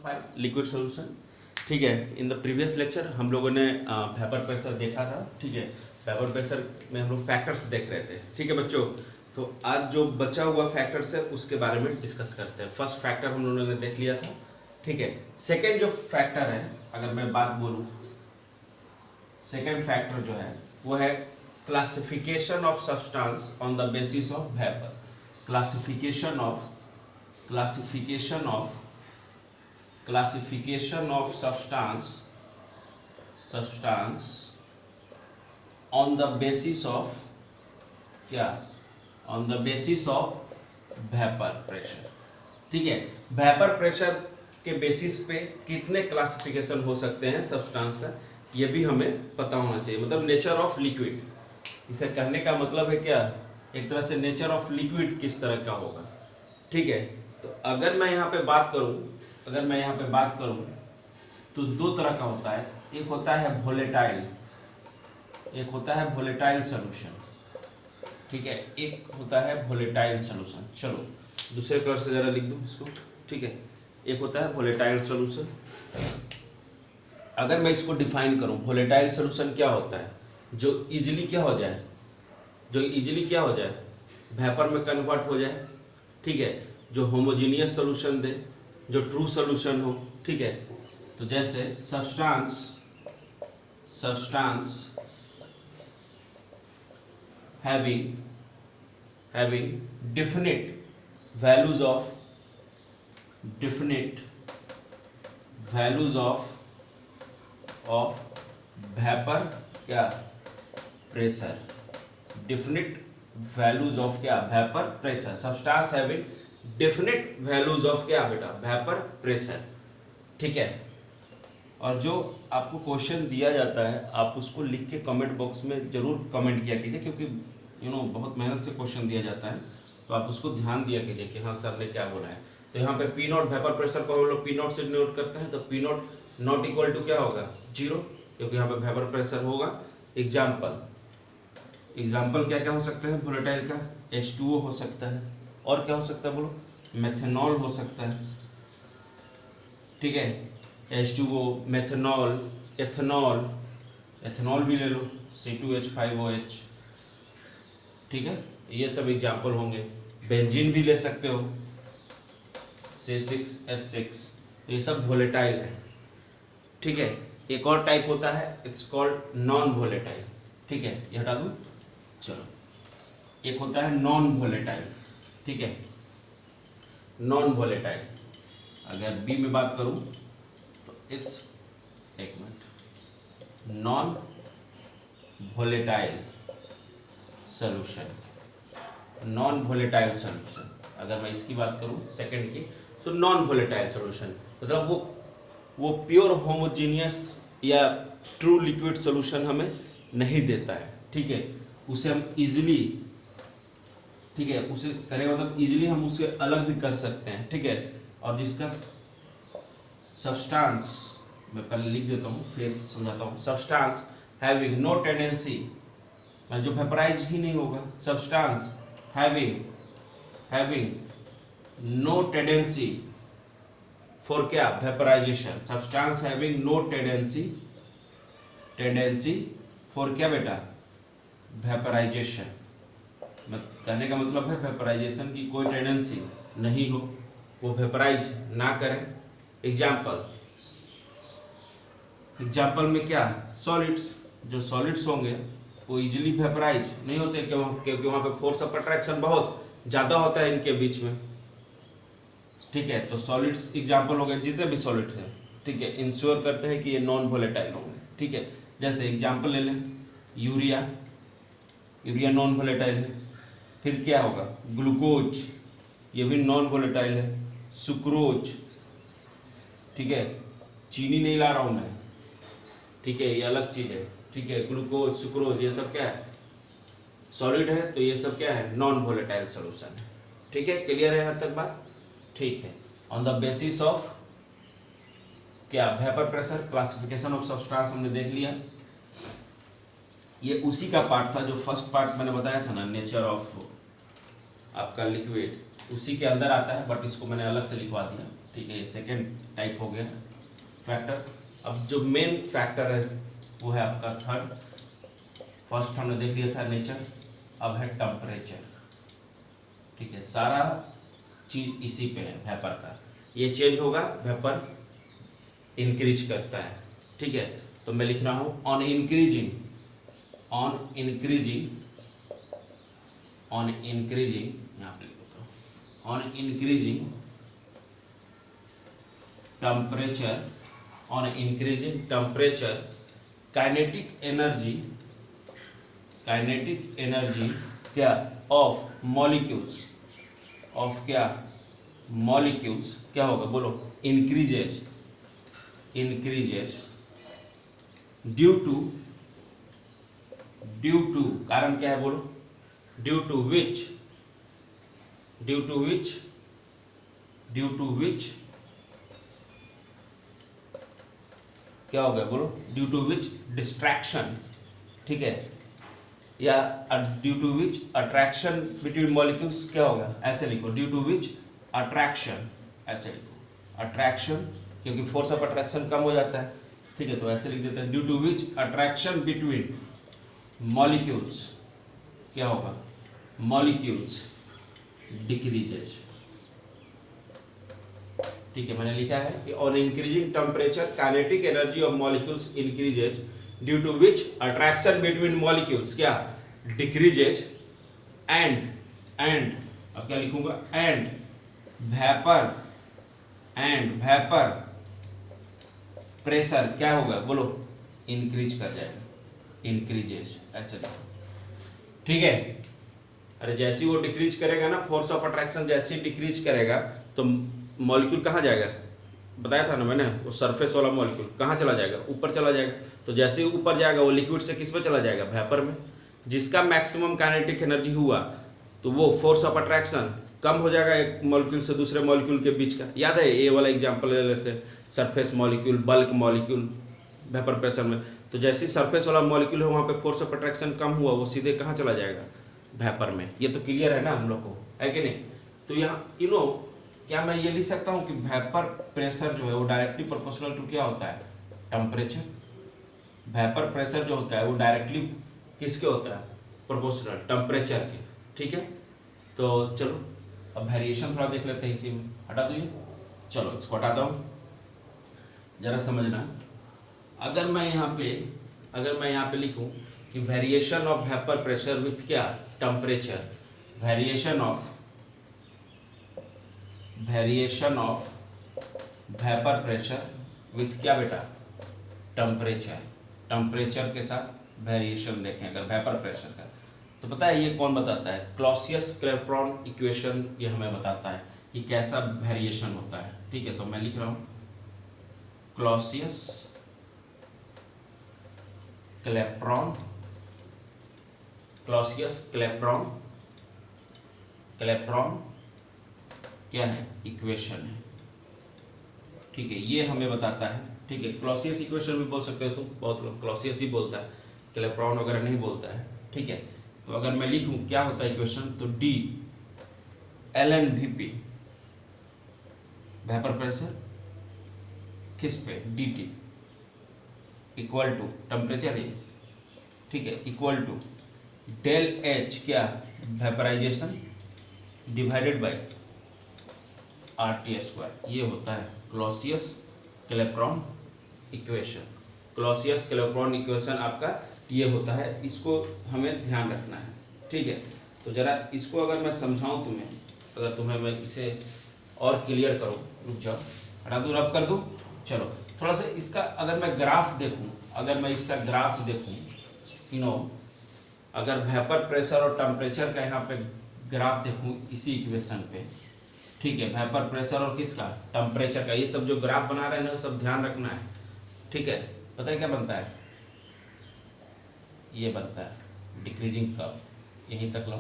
Liquid solution. ठीक है, in the previous lecture हम लोगों ने वेपर प्रेशर देखा था। ठीक है, वेपर प्रेशर में हम लोग फैक्टर्स देख रहे थे। ठीक है बच्चों, तो आज जो बचा हुआ फैक्टर्स है उसके बारे में डिस्कस करते हैं। फर्स्ट फैक्टर हम लोगों ने देख लिया था। ठीक है, सेकेंड जो फैक्टर है, अगर मैं बात बोलूँ, सेकेंड फैक्टर जो है वो है classification of substance on the basis of vapour. Classification of substance on the basis of क्या, on the basis of vapor pressure। ठीक है, वेपर प्रेशर के बेसिस पे कितने क्लासिफिकेशन हो सकते हैं सब्सटेंस का, ये भी हमें पता होना चाहिए। मतलब नेचर ऑफ लिक्विड, इसे कहने का मतलब है क्या, एक तरह से नेचर ऑफ लिक्विड किस तरह का होगा। ठीक है, तो अगर मैं यहाँ पे बात करूँ तो दो तरह का होता है। एक होता है वोलेटाइल सॉल्यूशन। ठीक है, एक होता है वोलेटाइल सॉल्यूशन। चलो दूसरे कलर से जरा लिख दूं इसको। ठीक है, एक होता है वोलेटाइल सॉल्यूशन। अगर मैं इसको डिफाइन करूं, वोलेटाइल सॉल्यूशन क्या होता है, जो इजीली क्या हो जाए, वेपर में कन्वर्ट हो जाए। ठीक है, जो होमोजीनियस सॉल्यूशन दे, जो ट्रू सॉल्यूशन हो। ठीक है, तो जैसे substance having definite values of vapor क्या, प्रेशर। definite values of क्या, vapour pressure. Substance having definite values of क्या बेटा, वेपर प्रेशर। ठीक है, और जो आपको क्वेश्चन दिया जाता है आप उसको लिख के कमेंट बॉक्स में जरूर कमेंट किया कीजिए, क्योंकि बहुत मेहनत से क्वेश्चन दिया जाता है, तो आप उसको ध्यान दिया कीजिए कि हाँ सर ने क्या बोला है। तो यहाँ पे पी नॉट, वेपर प्रेशर को हम लोग पी नॉट से नोट करते हैं, तो P naught naught equal to क्या होगा, 0, क्योंकि यहाँ पे वेपर प्रेशर होगा। एग्जाम्पल क्या क्या हो सकते हैं वोलेटाइल का, H2O हो सकता है, और क्या हो सकता है बोलो, मेथेनॉल हो सकता है। ठीक है, H2O, मेथेनॉल, एथेनॉल भी ले लो, C2H5OH। ठीक है, ये सब एग्जाम्पल होंगे। बेंजीन भी ले सकते हो, C6H6। ये सब वोलेटाइल है। ठीक है, एक और टाइप होता है, इट्स कॉल्ड नॉन वोलेटाइल। ठीक है, ये हटा दूं, चलो। एक होता है नॉन वोलेटाइल। ठीक है, नॉन वोलेटाइल, अगर बी में बात करूं तो इट्स, एक मिनट, नॉन वोलेटाइल सॉल्यूशन। अगर मैं इसकी बात करूं सेकंड की, तो नॉन वोलेटाइल सॉल्यूशन मतलब वो प्योर होमोजीनियस या ट्रू लिक्विड सॉल्यूशन हमें नहीं देता है। ठीक है, उसे हम इजीली, ठीक है, उसे करें मतलब इजीली हम उसे अलग भी कर सकते हैं। ठीक है, और जिसका सब्सटेंस, मैं पहले लिख देता हूँ फिर समझाता हूँ। सब्सटेंस हैविंग नो टेंडेंसी, जो वेपराइज ही नहीं होगा। Substance having no tendency for क्या, vaporization. Substance having no tendency for क्या बेटा, वेपराइजेशन। कहने का मतलब है वेपराइजेशन की कोई टेंडेंसी नहीं हो, वो वेपराइज ना करें। एग्जाम्पल में क्या, सॉलिड्स, जो सॉलिड्स होंगे वो इजीली वेपराइज नहीं होते, क्योंकि वहाँ पे फोर्स ऑफ अट्रैक्शन बहुत ज़्यादा होता है इनके बीच में। ठीक है, तो सॉलिड्स एग्जाम्पल हो गए, जितने भी सॉलिड्स हैं। ठीक है, इंश्योर करते हैं कि ये नॉन वोलेटाइल होंगे। ठीक है, जैसे एग्जाम्पल ले लें, यूरिया नॉन वोलेटाइल है। फिर क्या होगा, ग्लूकोज, ये भी नॉन वोलेटाइल है। सुक्रोज, ठीक है, चीनी नहीं ला रहा हूँ मैं, ठीक है, ये अलग चीज़ है। ठीक है, ग्लूकोज, सुक्रोज, ये सब क्या है, सॉलिड है, तो ये सब क्या है, नॉन वोलेटाइल सॉल्यूशन है। ठीक है, क्लियर है हर तक बात। ठीक है, ऑन द बेसिस ऑफ क्या, vapour pressure, classification of substance हमने देख लिया। ये उसी का पार्ट था जो फर्स्ट पार्ट मैंने बताया था ना, नेचर ऑफ आपका लिक्विड, उसी के अंदर आता है, बट इसको मैंने अलग से लिखवा दिया। ठीक है, ये सेकेंड टाइप हो गया फैक्टर। अब जो मेन फैक्टर है वो है आपका थर्ड। फर्स्ट हमने देख लिया था नेचर, अब है टेम्परेचर। ठीक है, सारा चीज इसी पे है वेपर का। ये चेंज होगा, वेपर इंक्रीज करता है। ठीक है, तो मैं लिख रहा हूं ऑन इंक्रीजिंग यहाँ पे लिख देता हूं on increasing temperature kinetic energy क्या ऑफ मॉलिक्यूल्स क्या होगा बोलो, इंक्रीजेज ड्यू टू कारण क्या है बोलो, ड्यू टू विच क्या हो गया बोलो, ड्यू टू विच डिस्ट्रैक्शन। ठीक है, या due to which attraction between molecules क्या होगा, ऐसे लिखो, ड्यू टू विच अट्रैक्शन, ऐसे लिखो अट्रैक्शन, क्योंकि फोर्स ऑफ अट्रैक्शन कम हो जाता है। ठीक है, तो ऐसे लिख देते हैं, due to which attraction between molecules क्या होगा, मॉलिक्यूल्स डिक्रीजेज। ठीक है, मैंने लिखा है कि on increasing temperature kinetic energy of molecules increases due to which attraction between molecules क्या डिक्रीजेज एंड अब क्या लिखूंगा, एंड वेपर प्रेशर क्या होगा बोलो, इंक्रीज कर जाएगा, इंक्रीजेज ऐसे लिखो। ठीक है, अरे जैसे वो डिक्रीज करेगा ना, फोर्स ऑफ अट्रैक्शन जैसे ही डिक्रीज करेगा तो मॉलिक्यूल कहाँ जाएगा, बताया था ना मैंने, वो सरफेस वाला मॉलिक्यूल कहाँ चला जाएगा, ऊपर चला जाएगा। तो जैसे ही ऊपर जाएगा वो लिक्विड से किस में चला जाएगा, वेपर में, जिसका मैक्सिमम काइनेटिक एनर्जी हुआ तो वो फोर्स ऑफ अट्रैक्शन कम हो जाएगा एक मॉलिक्यूल से दूसरे मॉलिक्यूल के बीच का। याद है, ये वाला एग्जांपल ले लेते हैं, surface molecule, bulk molecule vapour pressure में। तो जैसे सरफेस वाला मॉलिक्यूल है वहाँ पे फोर्स ऑफ अट्रैक्शन कम हुआ, वो सीधे कहाँ चला जाएगा, वेपर में। ये तो क्लियर है ना हम लोग को, है कि नहीं। तो यहाँ क्या मैं ये लिख सकता हूँ कि वेपर प्रेशर जो है वो डायरेक्टली प्रोपोर्शनल टू क्या होता है, टेम्परेचर। वेपर प्रेशर जो होता है वो डायरेक्टली किसके होता है, प्रोपोर्शनल टेम्परेचर के। ठीक है, तो चलो अब वेरिएशन थोड़ा देख लेते हैं, इसी में हटा दो ये, चलो इसको हटाता हूँ, जरा समझना। अगर मैं यहाँ पे लिखूँ कि variation of vapour pressure with क्या, temperature, variation of vapour pressure with क्या बेटा, टेम्परेचर के साथ वेरिएशन देखें अगर वेपर प्रेशर का, तो पता है ये कौन बताता है, क्लॉसियस-क्लैपेरॉन इक्वेशन ये हमें बताता है कि कैसा वेरिएशन होता है। ठीक है, तो मैं लिख रहा हूँ क्लैपेरॉन क्या है, इक्वेशन है। ठीक है, ये हमें बताता है। ठीक है, क्लॉसियस इक्वेशन भी बोल सकते हो तुम, बहुत लोग क्लॉसियस ही बोलता है, क्लैपेरॉन वगैरह नहीं बोलता है। ठीक है, तो अगर मैं लिखूं क्या होता है इक्वेशन, तो D ln Vp vapour pressure किस पे, dt इक्वल टू टेम्परेचर है। ठीक है, इक्वल टू डेल H क्या, वेपराइजेशन डिवाइडेड बाय RT²। ये होता है क्लॉसियस-क्लैपेरॉन इक्वेशन। क्लॉसियस-क्लैपेरॉन इक्वेशन आपका ये होता है, इसको हमें ध्यान रखना है। ठीक है, तो जरा इसको अगर मैं समझाऊं तुम्हें, अगर तुम्हें मैं इसे और क्लियर करूं, रुक जाओ, हटा दूं, रब कर दूं। चलो थोड़ा सा इसका अगर मैं ग्राफ देखूं, अगर वेपर प्रेशर और टेम्परेचर का यहाँ पे ग्राफ देखूं इसी इक्वेशन पे। ठीक है, वेपर प्रेशर और किसका, टेम्परेचर का, ये सब जो ग्राफ बना रहे हैं ना सब ध्यान रखना है। ठीक है, पता है क्या बनता है, ये बनता है डिक्रीजिंग कर्व, यहीं तक लो।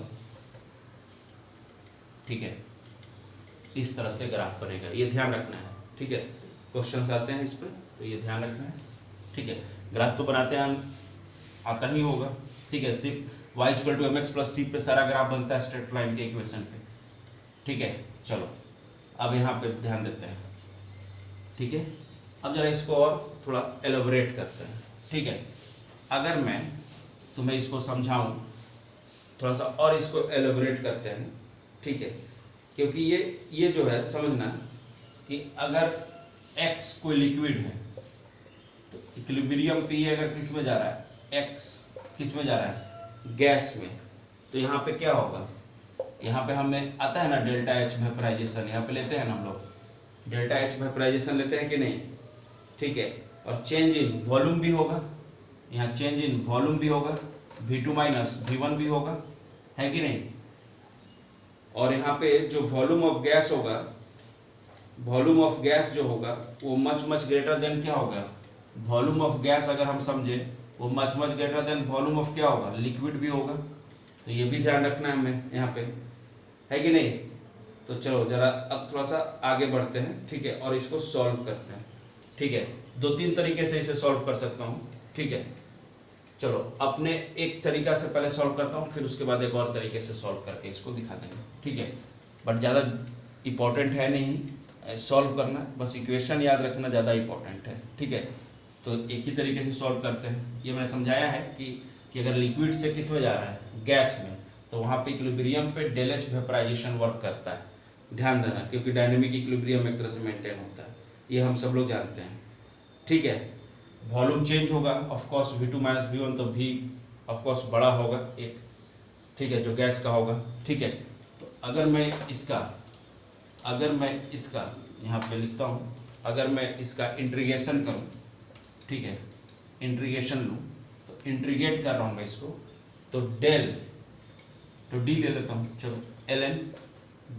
ठीक है, इस तरह से ग्राफ बनेगा, ये ध्यान रखना है। ठीक है, क्वेश्चंस आते हैं इस पर, तो ये ध्यान रखना है। ठीक है, ग्राफ तो बनाते हैं आता ही होगा। ठीक है, सिर्फ y=mx+c पे सारा ग्राफ बनता है स्ट्रेट लाइन के इक्वेशन पे। ठीक है, चलो अब यहाँ पे ध्यान देते हैं। ठीक है, अब जरा इसको और थोड़ा एलोबरेट करते हैं। ठीक है, अगर मैं तुम्हें इसको समझाऊं, थोड़ा सा और इसको एलोबरेट करते हैं। ठीक है, क्योंकि ये जो है समझना कि अगर x कोई लिक्विड है तो इक्विलिब्रियम p अगर किस में जा रहा है, x किस में जा रहा है, गैस में, तो यहाँ पे क्या होगा, यहाँ पे हमें आता है ना डेल्टा H वेपराइजेशन, यहाँ पे लेते हैं ना हम लोग डेल्टा H वेपराइजेशन लेते हैं कि नहीं। ठीक है, और चेंज इन वॉल्यूम भी होगा, यहाँ चेंज इन वॉल्यूम भी होगा, V2 माइनस V1 भी होगा, है कि नहीं। और यहाँ पे जो वॉल्यूम ऑफ गैस होगा, वॉल्यूम ऑफ गैस जो होगा वो मच ग्रेटर देन क्या होगा, वॉल्यूम ऑफ गैस अगर हम समझे वो much greater than volume of क्या होगा, लिक्विड भी होगा। तो ये भी ध्यान रखना है हमें यहाँ पे, है कि नहीं। तो चलो जरा अब थोड़ा सा आगे बढ़ते हैं। ठीक है, और इसको सॉल्व करते हैं। ठीक है, 2-3 तरीके से इसे सॉल्व कर सकता हूँ। ठीक है, चलो अपने एक तरीका से पहले सॉल्व करता हूँ, फिर उसके बाद एक और तरीके से सॉल्व करके इसको दिखा देंगे। ठीक है, बट ज़्यादा इम्पोर्टेंट है नहीं सॉल्व करना, बस इक्वेशन याद रखना ज़्यादा इम्पोर्टेंट है। ठीक है, तो एक ही तरीके से सॉल्व करते हैं। ये मैंने समझाया है कि अगर लिक्विड से किस में जा रहा है, गैस में, तो वहाँ पे इक्विलिब्रियम पे डेल एच वेपराइजेशन वर्क करता है। ध्यान देना, क्योंकि डायनेमिक इक्विलिब्रियम एक तरह से मेंटेन होता है, ये हम सब लोग जानते हैं। ठीक है, वॉल्यूम चेंज होगा of course V2 minus V1, तो V ऑफ कोर्स बड़ा होगा एक, ठीक है, जो गैस का होगा। ठीक है, तो अगर मैं इसका यहाँ पे लिखता हूँ, अगर मैं इसका इंटीग्रेशन करूँ, ठीक है, इंटीग्रेशन लूँ, तो इंटीग्रेट कर रहा हूँ मैं इसको, तो डी ले लेता हूँ, चलो ln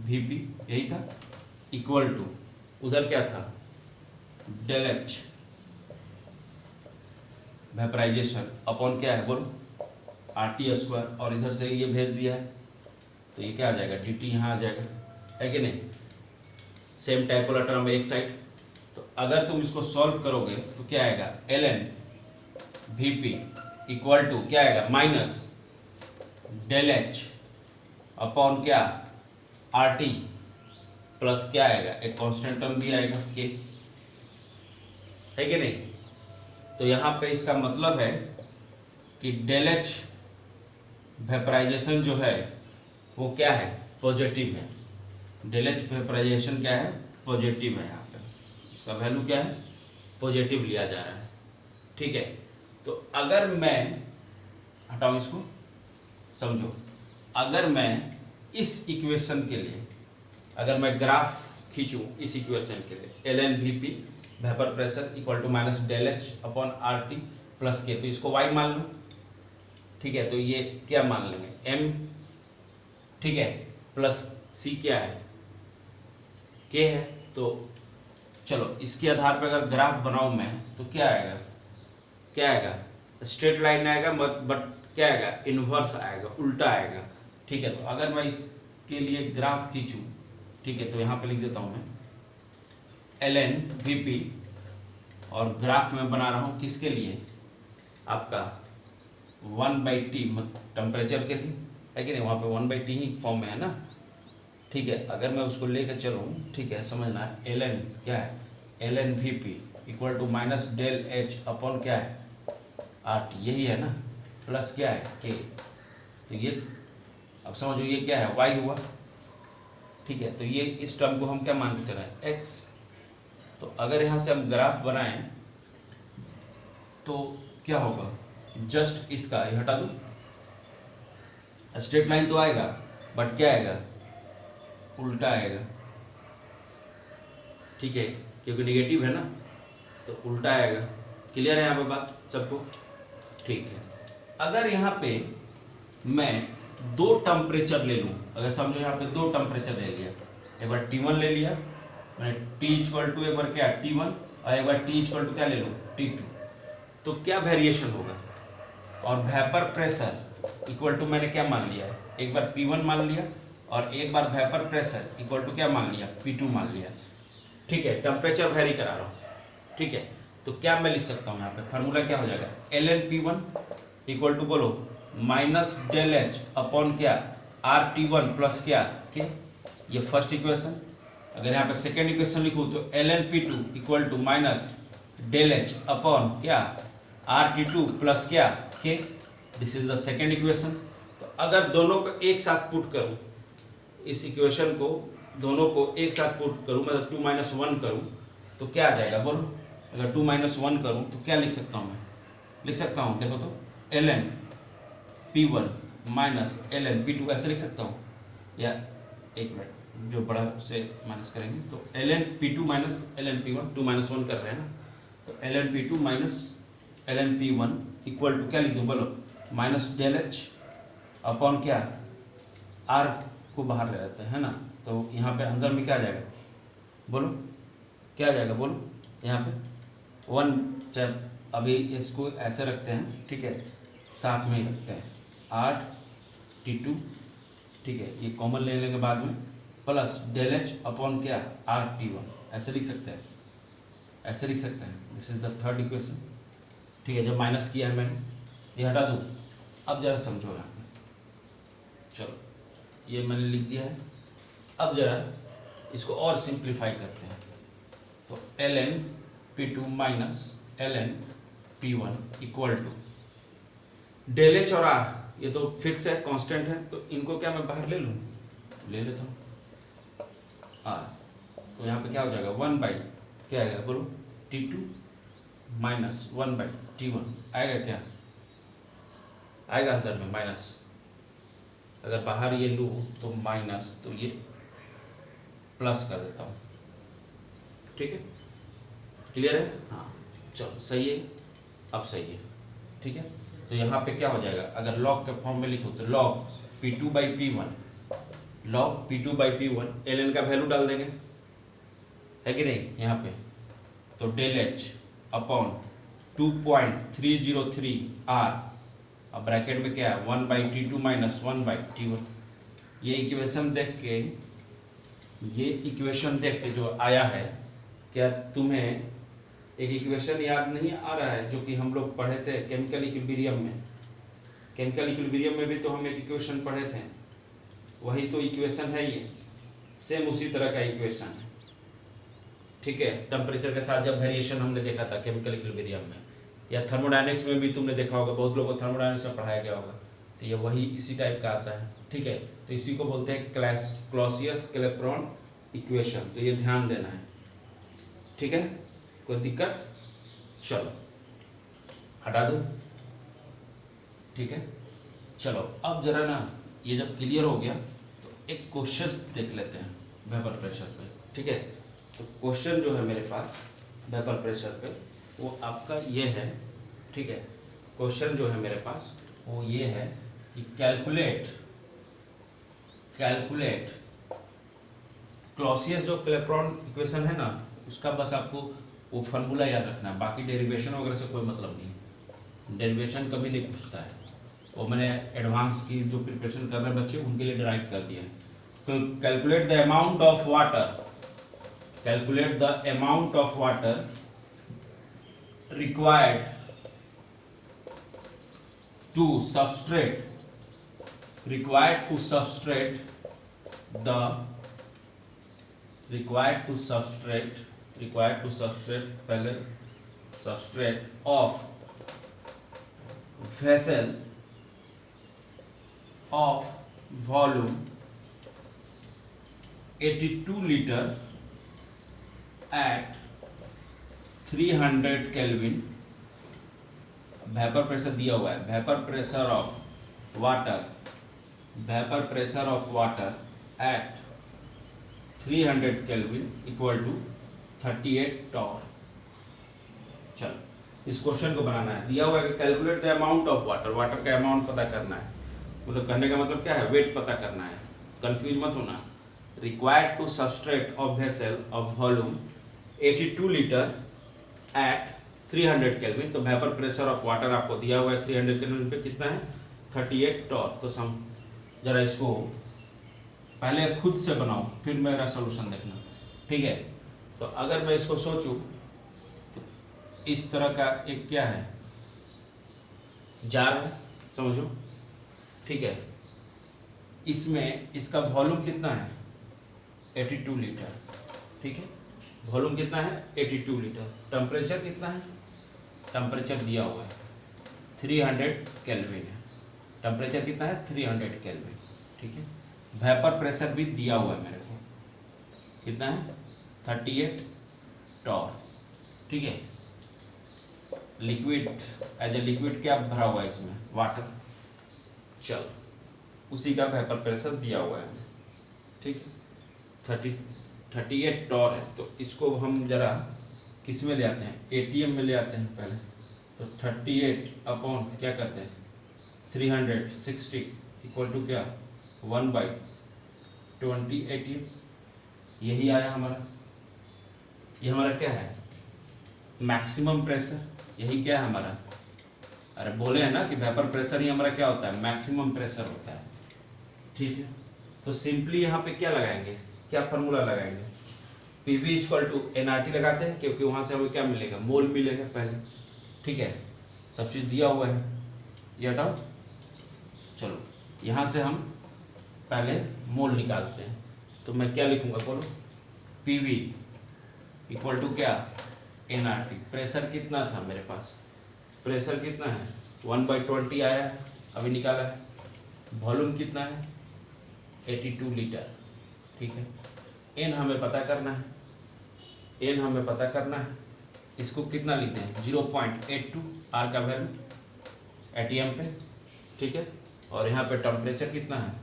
Vp यही था, इक्वल टू उधर क्या था, डेल एच वेपराइजेशन अपॉन क्या है बोलो, RT², और इधर से ये भेज दिया है तो ये क्या आ जाएगा, dt यहाँ आ जाएगा, है कि नहीं। सेम टाइपोलर टर्म एक साइड, तो अगर तुम इसको सॉल्व करोगे तो क्या आएगा, ln Vp इक्वल टू क्या आएगा, माइनस डेल एच अपॉन क्या, RT प्लस क्या आएगा, एक कांस्टेंट टर्म भी आएगा k, है कि नहीं। तो यहाँ पे इसका मतलब है कि डेल एच वेपराइजेशन जो है वो क्या है, पॉजिटिव है। डेल एच वेपराइजेशन क्या है, पॉजिटिव है। यहाँ पे इसका वैल्यू क्या है, पॉजिटिव लिया जा रहा है। ठीक है, तो अगर मैं हटाऊँ इसको, समझो, अगर मैं इस इक्वेशन के लिए, अगर मैं ग्राफ खींचूँ इस इक्वेशन के लिए, ln Vp vapour pressure equal to minus del H upon RT plus K, तो इसको y मान लो। ठीक है, तो ये क्या मान लेंगे, m, ठीक है, प्लस c क्या है, k है। तो चलो इसके आधार पर अगर ग्राफ बनाऊं मैं तो क्या आएगा, स्ट्रेट लाइन आएगा, बट क्या आएगा, इन्वर्स आएगा, उल्टा आएगा। ठीक है, तो अगर मैं इसके लिए ग्राफ खींचूं, ठीक है, तो यहाँ पे लिख देता हूँ मैं ln Vp, और ग्राफ में बना रहा हूँ किसके लिए, आपका 1/T टेम्परेचर के लिए, है कि नहीं, वहाँ पे 1/T ही फॉर्म में है ना। ठीक है, अगर मैं उसको लेकर चलूँ, ठीक है, समझना है, ln क्या है, ln Vp equal to minus del H upon क्या है, RT, यही है ना, प्लस क्या है k, तो ये अब समझो ये क्या है, y हुआ। ठीक है, तो ये इस टर्म को हम क्या मानते चले, x। तो अगर यहाँ से हम ग्राफ बनाएं तो क्या होगा, जस्ट इसका ये हटा दो, स्ट्रेट लाइन तो आएगा बट क्या आएगा, उल्टा आएगा। ठीक है, क्योंकि नेगेटिव है ना, तो उल्टा आएगा। क्लियर है यहाँ पे बात सबको। ठीक है, अगर यहाँ पे मैं 2 टेम्परेचर ले लूँ, अगर समझो यहाँ पे 2 टेम्परेचर ले लिया, एक बार T1 ले लिया मैंने, T इक्वल टू एक बार क्या T1, और एक बार T इक्वल टू क्या ले लूँ, T2, तो क्या वेरिएशन होगा, और वेपर प्रेशर इक्वल टू मैंने क्या मान लिया है, एक बार P1 मान लिया और एक बार वेपर प्रेशर इक्वल टू क्या मान लिया, P2 मान लिया। ठीक है, टेम्परेचर वेरी करा रहा हूँ। ठीक है, तो क्या मैं लिख सकता हूँ यहाँ पे, फार्मूला क्या हो जाएगा, ln P1 इक्वल टू बोलो माइनस डेल एच अपॉन क्या, RT1 प्लस क्या के, ये फर्स्ट इक्वेशन, अगर यहाँ पे सेकेंड इक्वेशन लिखूँ तो ln P2 equal to minus del H upon क्या RT2 प्लस क्या K, this is the second equation. तो अगर दोनों को एक साथ पुट करूँ, इस इक्वेशन को दोनों को एक साथ पुट करूँ, मतलब 2 माइनस 1 करूँ तो क्या आ जाएगा बोलो। अगर 2 माइनस 1 करूँ तो क्या लिख सकता हूँ मैं, लिख सकता हूँ देखो तो ln P1 minus ln P2 ऐसे लिख सकता हूँ, या एक मिनट जो बड़ा से माइनस करेंगे तो ln P2 minus ln P1, 2 minus 1 कर रहे हैं ना, तो ln P2 minus ln P1 equal to क्या लिख दूँ बोलो, माइनस डेल एच अपॉन क्या R को बाहर ले लेते हैं ना, तो यहाँ पे अंदर में क्या आ जाएगा बोलो, क्या आ जाएगा बोलो, यहाँ पे 1, चाहे अभी इसको ऐसे रखते हैं, ठीक है, साथ में ही रखते हैं 8T2, ठीक है, ये कॉमन ले लेंगे बाद में, प्लस डेल एच अपॉन क्या RT1, ऐसे लिख सकते हैं, ऐसे लिख सकते हैं। This is the third equation, ठीक है। जब माइनस किया है मैंने, ये हटा दूँ। अब जरा समझो यहाँ पे, चलो ये मैंने लिख दिया है। अब जरा इसको और सिंप्लीफाई करते हैं, तो ln P2 minus ln P1 equal to del H और R, ये तो फिक्स है, कांस्टेंट है, तो इनको क्या मैं बाहर ले लूँ, ले लेता हूँ R, तो यहाँ पे क्या हो जाएगा 1 बाई क्या आएगा बोलो T2 माइनस 1 बाई T1 आएगा, क्या आएगा अंदर में माइनस, अगर बाहर ये लूँ तो माइनस, तो ये प्लस कर देता हूँ, ठीक है, क्लियर है, हाँ चलो सही है, अब सही है, ठीक है। तो यहाँ पे क्या हो जाएगा, अगर लॉग के फॉर्म में लिखो तो log P2 by P1, log P2 by P1 ln का वैल्यू डाल देंगे, है कि नहीं यहाँ पे, तो डेल एच अपॉन 2.303 R, अब ब्रैकेट में क्या है 1 by T2 minus 1 by T1। ये इक्वेशन देख के, ये इक्वेशन देख के जो आया है, क्या तुम्हें एक इक्वेशन याद नहीं आ रहा है जो कि हम लोग पढ़े थे केमिकल इक्विलिब्रियम में। केमिकल इक्विलिब्रियम में भी तो हम एक इक्वेशन पढ़े थे, वही तो इक्वेशन है ये, सेम उसी तरह का इक्वेशन है, ठीक है। टेम्परेचर के साथ जब वेरिएशन हमने देखा था केमिकल इक्विलिब्रियम में, या थर्मोडायनेमिक्स में भी तुमने देखा होगा, बहुत लोगों को थर्मोडायनेमिक्स में पढ़ाया गया होगा, तो ये वही इसी टाइप का आता है, ठीक है। तो इसी को बोलते हैं क्लॉसियस-क्लैपेरॉन इक्वेशन, तो ये ध्यान देना है, ठीक है। कोई दिक्कत, चलो हटा दो, ठीक है। चलो अब जरा ना ये जब क्लियर हो गया तो एक क्वेश्चन देख लेते हैं वेपर प्रेशर पे, ठीक है। तो क्वेश्चन जो है मेरे पास वेपर प्रेशर पे वो आपका ये है, ठीक है। क्वेश्चन जो है मेरे पास वो ये है कि कैलकुलेट क्लॉसियस जो क्लैपेरॉन इक्वेशन है ना, उसका बस आपको वो फार्मूला याद रखना है, बाकी डेरिवेशन वगैरह से कोई मतलब नहीं, डेरिवेशन कभी नहीं पूछता है, वो मैंने एडवांस की जो प्रिपरेशन कर रहे हैं बच्चे उनके लिए डिराइव कर दिया है। Calculate the amount of water, calculate the amount of water required to substrate पहले substrate of vessel of volume 82 liter at 300 kelvin, vapour pressure दिया हुआ है, vapour pressure of water at 300 kelvin equal to 38 torr. चलो इस question को बनाना है, दिया हुआ है कि calculate the amount of water, water का अमाउंट पता करना है, मतलब करने का मतलब क्या है, वेट पता करना है, कंफ्यूज मत होना। Required to substrate of vessel of volume 82 litre at 300 kelvin, तो वेपर प्रेशर ऑफ वाटर आपको दिया हुआ है 300 केल्विन पे कितना है 38 टॉर। तो सम जरा इसको पहले खुद से बनाओ फिर मेरा सोल्यूशन देखना, ठीक है। तो अगर मैं इसको सोचूं तो इस तरह का एक क्या है जार है, समझो, ठीक है। इसमें इसका वॉल्यूम कितना है 82 लीटर, ठीक है। वॉल्यूम कितना है 82 लीटर। टेम्परेचर कितना है, टेम्परेचर दिया हुआ है 300 केल्विन है। टेम्परेचर कितना है 300 केल्विन, ठीक है। वेपर प्रेशर भी दिया हुआ है मेरे को, कितना है 38 टॉर, ठीक है। लिक्विड, एज ए लिक्विड क्या भरा हुआ है इसमें, वाटर। चल उसी का वेपर प्रेशर दिया हुआ है, ठीक है। 38 टॉर है। तो इसको हम जरा किस में ले आते हैं, एटीएम में ले आते हैं पहले। तो 38 अपॉन क्या करते हैं 360 इक्वल टू क्या 1/20 एटीएम। यही आया हमारा। ये हमारा क्या है मैक्सिमम प्रेशर, यही क्या है हमारा। अरे बोले हैं ना कि वेपर प्रेशर ही हमारा क्या होता है मैक्सिमम प्रेशर होता है, ठीक है। तो सिंपली यहाँ पे क्या लगाएंगे, क्या फार्मूला लगाएंगे, PV इक्वल टू nRT लगाते हैं, क्योंकि वहाँ से हमें क्या मिलेगा मोल मिलेगा पहले, ठीक है। सब चीज़ दिया हुआ है, ये हटाओ। चलो यहाँ से हम पहले मोल निकालते हैं। तो मैं क्या लिखूँगा बोलो, PV इक्वल टू क्या nRT। प्रेशर कितना था मेरे पास, प्रेशर कितना है 1/20 आया है, अभी निकाला है। वॉल्यूम कितना है 82 लीटर, ठीक है। n हमें पता करना है, n हमें पता करना है। इसको कितना लिखते हैं 0.82 R का वैल्यू एटीएम पे, ठीक है। और यहाँ पे टेम्परेचर कितना है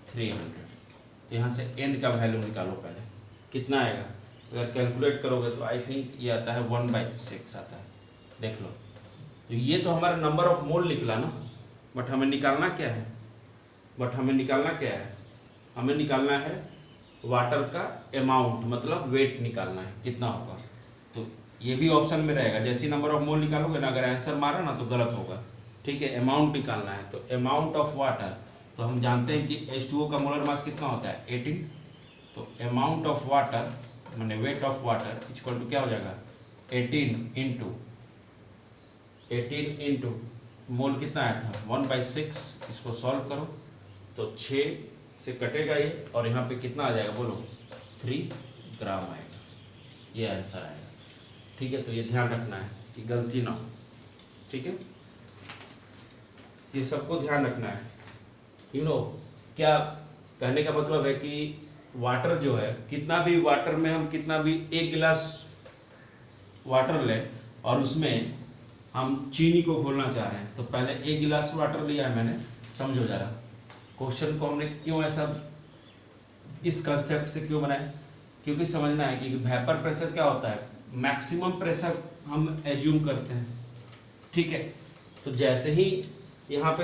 300। यहाँ से n का वैल्यू निकालो पहले, कितना आएगा। अगर कैलकुलेट करोगे तो आई थिंक ये आता है 1/6 आता है, देख लो। तो ये तो हमारा नंबर ऑफ मोल निकला ना, बट हमें निकालना क्या है, हमें निकालना है वाटर का अमाउंट, मतलब वेट निकालना है कितना होगा। तो ये भी ऑप्शन में रहेगा, जैसे नंबर ऑफ मोल निकालोगे ना, अगर आंसर मारा ना तो गलत होगा, ठीक है। अमाउंट निकालना है, तो अमाउंट ऑफ वाटर, तो हम जानते हैं कि H2O का मोलर मास कितना होता है 18। तो अमाउंट ऑफ वाटर माने weight of water equal to क्या हो जाएगा 18 इंटू मोल कितना आया था 1/6। इसको सॉल्व करो तो 6 से कटेगा ये, और यहाँ पे कितना आ जाएगा बोलो 3 ग्राम आएगा, ये आंसर आएगा, ठीक है। तो ये ध्यान रखना है कि गलती ना हो, ठीक है। ये सबको ध्यान रखना है। क्या कहने का मतलब है कि वाटर जो है, कितना भी वाटर में हम कितना भी 1 गिलास वाटर लें और उसमें हम चीनी को घोलना चाह रहे हैं, तो पहले 1 गिलास वाटर लिया है मैंने, समझो जरा क्वेश्चन को हमने क्यों ऐसा इस कंसेप्ट से क्यों बनाया, क्योंकि समझना है कि वेपर प्रेशर क्या होता है मैक्सिमम प्रेशर हम एज्यूम करते हैं, ठीक है। तो जैसे ही यहाँ पे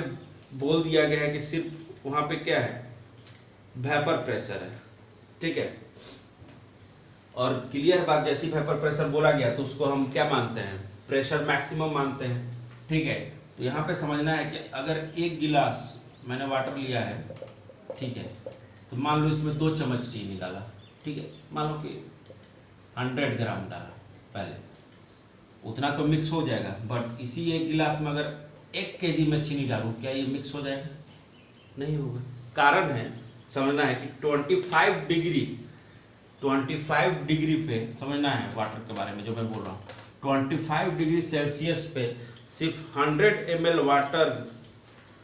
बोल दिया गया है कि सिर्फ वहाँ पे क्या है वेपर प्रेशर है, ठीक है। और क्लियर बात, जैसी वेपर प्रेशर बोला गया तो उसको हम क्या मानते हैं प्रेशर मैक्सिमम मानते हैं, ठीक है। तो यहाँ पे समझना है कि अगर 1 गिलास मैंने वाटर लिया है, ठीक है, तो मान लो इसमें 2 चम्मच चीनी डाला, ठीक है। मान लो कि 100 ग्राम डाला, पहले उतना तो मिक्स हो जाएगा, बट इसी 1 गिलास में अगर 1 kg में चीनी डालूं, क्या ये मिक्स हो जाएगा, नहीं होगा। कारण है, समझना है कि 25 डिग्री पे समझना है वाटर के बारे में जो मैं बोल रहा हूँ। 25 डिग्री सेल्सियस पे सिर्फ 100 ml वाटर,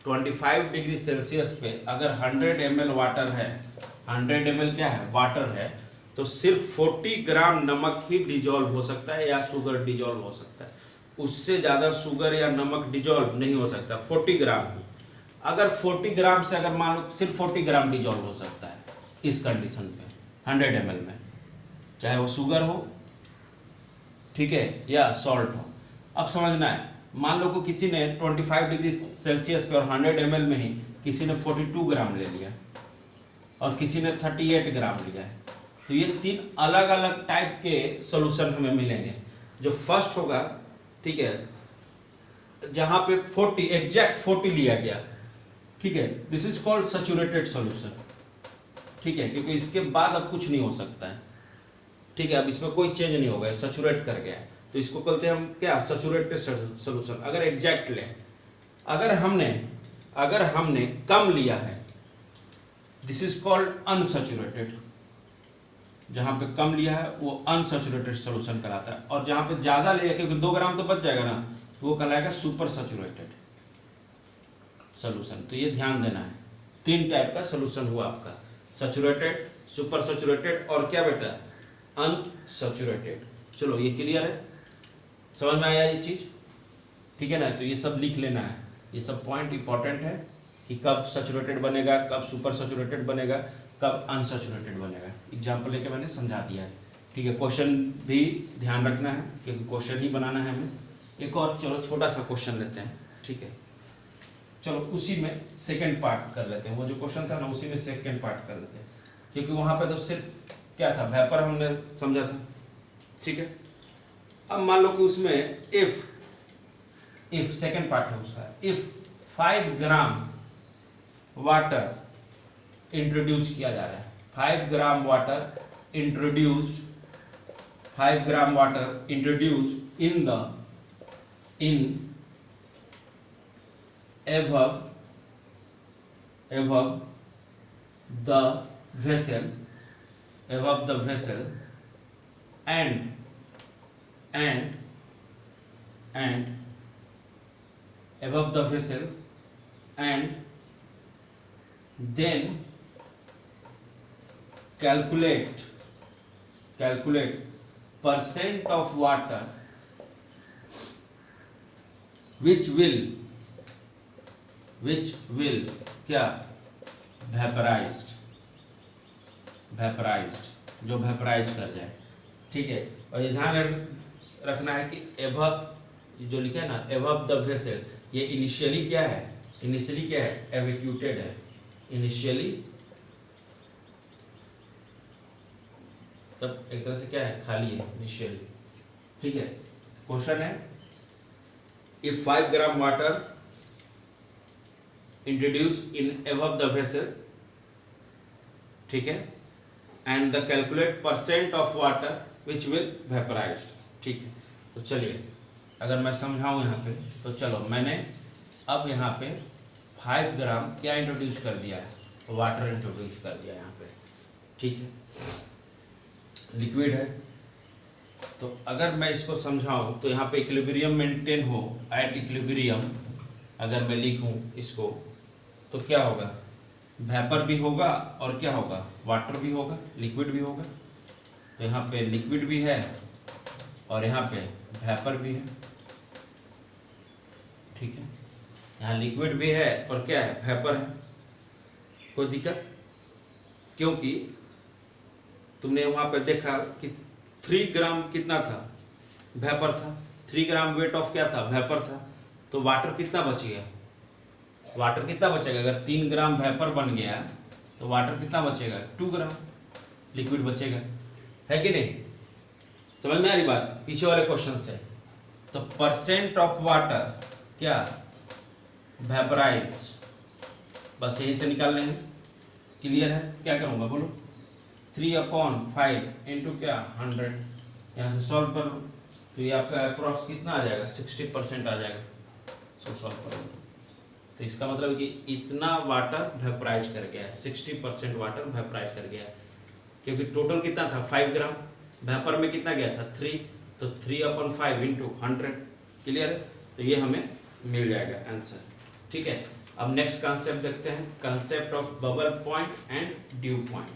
25 डिग्री सेल्सियस पे अगर 100 ml वाटर है, 100 ml क्या है वाटर है, तो सिर्फ 40 ग्राम नमक ही डिजोल्व हो सकता है या शुगर डिजोल्व हो सकता है। उससे ज़्यादा शुगर या नमक डिजोल्व नहीं हो सकता, 40 ग्राम ही। अगर 40 ग्राम से अगर मान लो सिर्फ 40 ग्राम डिजोल्व हो सकता है इस कंडीशन पे 100 ml में, चाहे वो शुगर हो, ठीक है, या सॉल्ट हो। अब समझना है, मान लो को किसी ने 25 डिग्री सेल्सियस पे और 100 ml में ही किसी ने 42 ग्राम ले लिया और किसी ने 38 ग्राम लिया है, तो ये 3 अलग अलग टाइप के सॉल्यूशन हमें मिलेंगे। जो फर्स्ट होगा, ठीक है, जहां पे 40 एग्जैक्ट 40 लिया गया, ठीक है, this is called saturated solution, ठीक है, क्योंकि इसके बाद अब कुछ नहीं हो सकता है, ठीक है। अब इसमें कोई चेंज नहीं होगा, सैचुरेट कर गया, तो इसको कहते हैं हम क्या सैचुरेटेड सॉल्यूशन। अगर एग्जैक्ट लें, अगर हमने कम लिया है, दिस इज कॉल्ड अनसैचुरेटेड, जहाँ पे कम लिया है वो अनसैचुरेटेड सोल्यूशन कहलाता है, और जहाँ पे ज़्यादा लिया क्योंकि 2 ग्राम तो बच जाएगा ना, वो कहलाएगा सुपर सैचुरेटेड सोल्यूशन। तो ये ध्यान देना है, 3 टाइप का सोल्यूशन हुआ आपका, सैचुरेटेड, सुपर सैचुरेटेड और क्या बेटा अनसैचुरेटेड। चलो ये क्लियर है, समझ में आया ये चीज़, ठीक है ना। तो ये सब लिख लेना है, ये सब पॉइंट इंपॉर्टेंट है कि कब सैचुरेटेड बनेगा, कब सुपर सैचुरेटेड बनेगा, कब अनसैचुरेटेड बनेगा। एग्जाम्पल लेके मैंने समझा दिया है, ठीक है। क्वेश्चन भी ध्यान रखना है क्योंकि क्वेश्चन ही बनाना है हमें। एक और चलो छोटा सा क्वेश्चन लेते हैं, ठीक है। चलो उसी में सेकेंड पार्ट कर लेते हैं, वो जो क्वेश्चन था ना उसी में सेकेंड पार्ट कर लेते हैं, क्योंकि वहाँ पे तो सिर्फ क्या था, वेपर हमने समझा था, ठीक है। अब मान लो कि उसमें इफ सेकेंड पार्ट है उसका, इफ 5 ग्राम वाटर इंट्रोड्यूस किया जा रहा है, 5 gram water introduced, 5 gram water introduced in above the vessel and above the vessel, and then calculate percent of water which will क्या वेपराइज्ड, जो वेपराइज कर जाए, ठीक है। और ये ध्यान रखना है कि एबव जो लिखा है ना, एबव द वेसल, ये इनिशियली क्या है, एवेक्यूटेड है, इनिशियली तब एक तरह से क्या है, खाली है इनिशियली, ठीक है। क्वेश्चन है if 5 gram water introduced in above the vessel, ठीक है, and the calculate percent of water which will vaporized, ठीक है। तो चलिए अगर मैं समझाऊं यहाँ पे, तो चलो मैंने अब यहाँ पे 5 ग्राम क्या इंट्रोड्यूस कर दिया है, वाटर इंट्रोड्यूस कर दिया यहाँ पे, ठीक है, लिक्विड है। तो अगर मैं इसको समझाऊं तो यहाँ पे इक्विलिब्रियम मेंटेन हो, एट इक्विलिब्रियम अगर मैं लिखूं इसको तो क्या होगा, वेपर भी होगा और क्या होगा, वाटर भी होगा, लिक्विड भी होगा। तो यहाँ पे लिक्विड भी है और यहाँ पे वेपर भी है, ठीक है। यहाँ लिक्विड भी है और क्या है, वेपर है। कोई दिक्कत, क्योंकि तुमने वहाँ पे देखा कि 3 ग्राम कितना था, वेपर था, 3 ग्राम वेट ऑफ क्या था, वेपर था। तो वाटर कितना बचेगा, वाटर कितना बचेगा, अगर 3 ग्राम वेपर बन गया तो वाटर कितना बचेगा, 2 ग्राम लिक्विड बचेगा, है कि नहीं। समझ में आ रही बात पीछे वाले क्वेश्चन से। तो परसेंट ऑफ वाटर क्या वेपराइज, बस यही से निकाल लेंगे, क्लियर है। क्या करूंगा बोलो, 3/5 इंटू क्या 100, यहाँ से सॉल्व कर लो तो ये आपका अप्रॉक्स कितना आ जाएगा, 60% आ जाएगा। सॉल्व करो तो इसका मतलब है कि इतना वाटर वेपराइज कर गया है, 60% वाटर वेपराइज कर गया है, क्योंकि टोटल कितना था 5 ग्राम, वेपर में कितना गया था 3, तो 3/5 इंटू 100, क्लियर है। तो ये हमें मिल जाएगा आंसर, ठीक है। अब नेक्स्ट कॉन्सेप्ट देखते हैं, concept of bubble point and due point,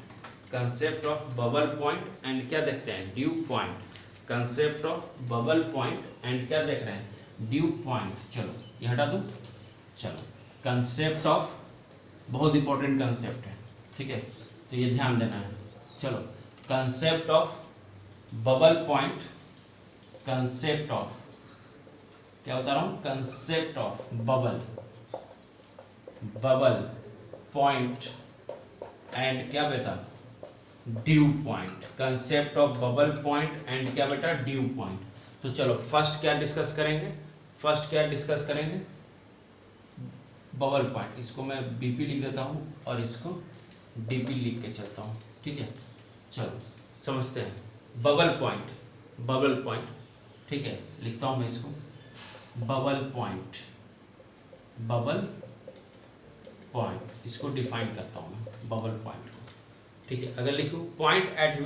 concept of bubble point and क्या देखते हैं, due point, concept of bubble point and क्या देख रहे हैं, ड्यू पॉइंट। चलो ये हटा दूं, चलो कंसेप्ट ऑफ, बहुत इंपॉर्टेंट कंसेप्ट है, ठीक है, तो ये ध्यान देना है। चलो concept of bubble point, concept of क्या बता रहा हूँ, concept of bubble point and क्या बेटा, due point, concept of bubble point and क्या बेटा, ड्यू पॉइंट। तो चलो फर्स्ट क्या डिस्कस करेंगे, बबल पॉइंट, इसको मैं बीपी लिख देता हूँ और इसको डीपी लिख के चलता हूँ, ठीक है। चलो समझते हैं, बबल पॉइंट, ठीक है, लिखता हूँ मैं इसको, बबल पॉइंट, इसको डिफाइन करता हूँ मैं बबल पॉइंट को, ठीक है, अगर लिखूं पॉइंट एट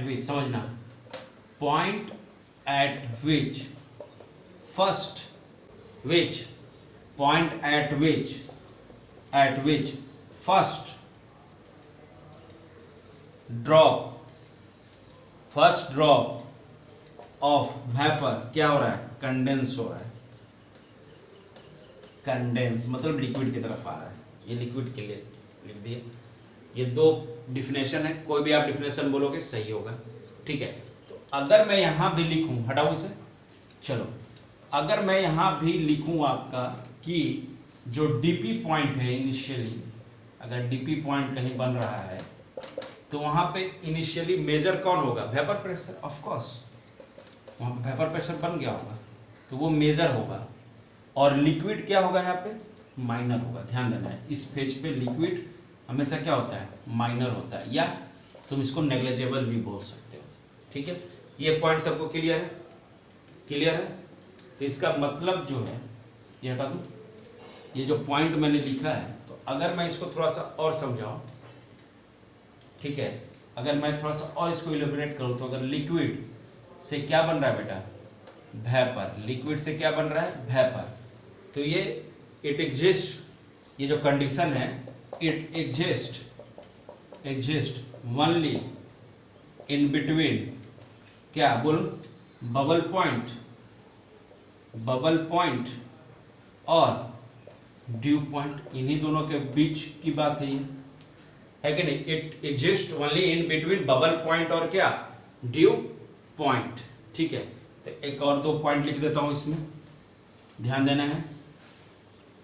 विच समझना, point eight which first which point eight which first drop of vapour क्या हो रहा है, कंडेंस हो रहा है। कंडेंस मतलब लिक्विड की तरफ आ रहा है, ये लिक्विड के लिए लिख दिए। ये दो डिफिनेशन है, कोई भी आप डिफिनेशन बोलोगे सही होगा, ठीक है। तो अगर मैं यहां भी लिखूं, हटाऊं इसे, चलो अगर मैं यहां भी लिखूं आपका कि जो डीपी पॉइंट है इनिशियली, अगर डीपी पॉइंट कहीं बन रहा है तो वहां पे इनिशियली मेजर कौन होगा, वेपर प्रेशर, ऑफ कोर्स वहां पे वेपर प्रेशर बन गया होगा तो वो मेजर होगा, और लिक्विड क्या होगा यहाँ पे, माइनर होगा। ध्यान देना है, इस पेज पे लिक्विड हमेशा क्या होता है, माइनर होता है, या तुम इसको नेग्लिजिबल भी बोल सकते हो, ठीक है। ये पॉइंट सबको क्लियर है, क्लियर है। तो इसका मतलब जो है, ये हटा दूं, ये जो पॉइंट मैंने लिखा है, तो अगर मैं इसको थोड़ा सा और समझाऊं, ठीक है, अगर मैं थोड़ा सा और इसको इलेबोरेट करूं, तो अगर लिक्विड से क्या बन रहा है बेटा, वेपर, लिक्विड से क्या बन रहा है, वेपर, तो ये इट एग्जिस्ट, ये जो कंडीशन है, it exist only in between क्या बोल, बबल पॉइंट और ड्यू पॉइंट, इन्हीं दोनों के बीच की बात है कि नहीं। It exist only in between bubble point और क्या, ड्यू पॉइंट, ठीक है। तो एक और दो पॉइंट लिख देता हूं इसमें, ध्यान देना है,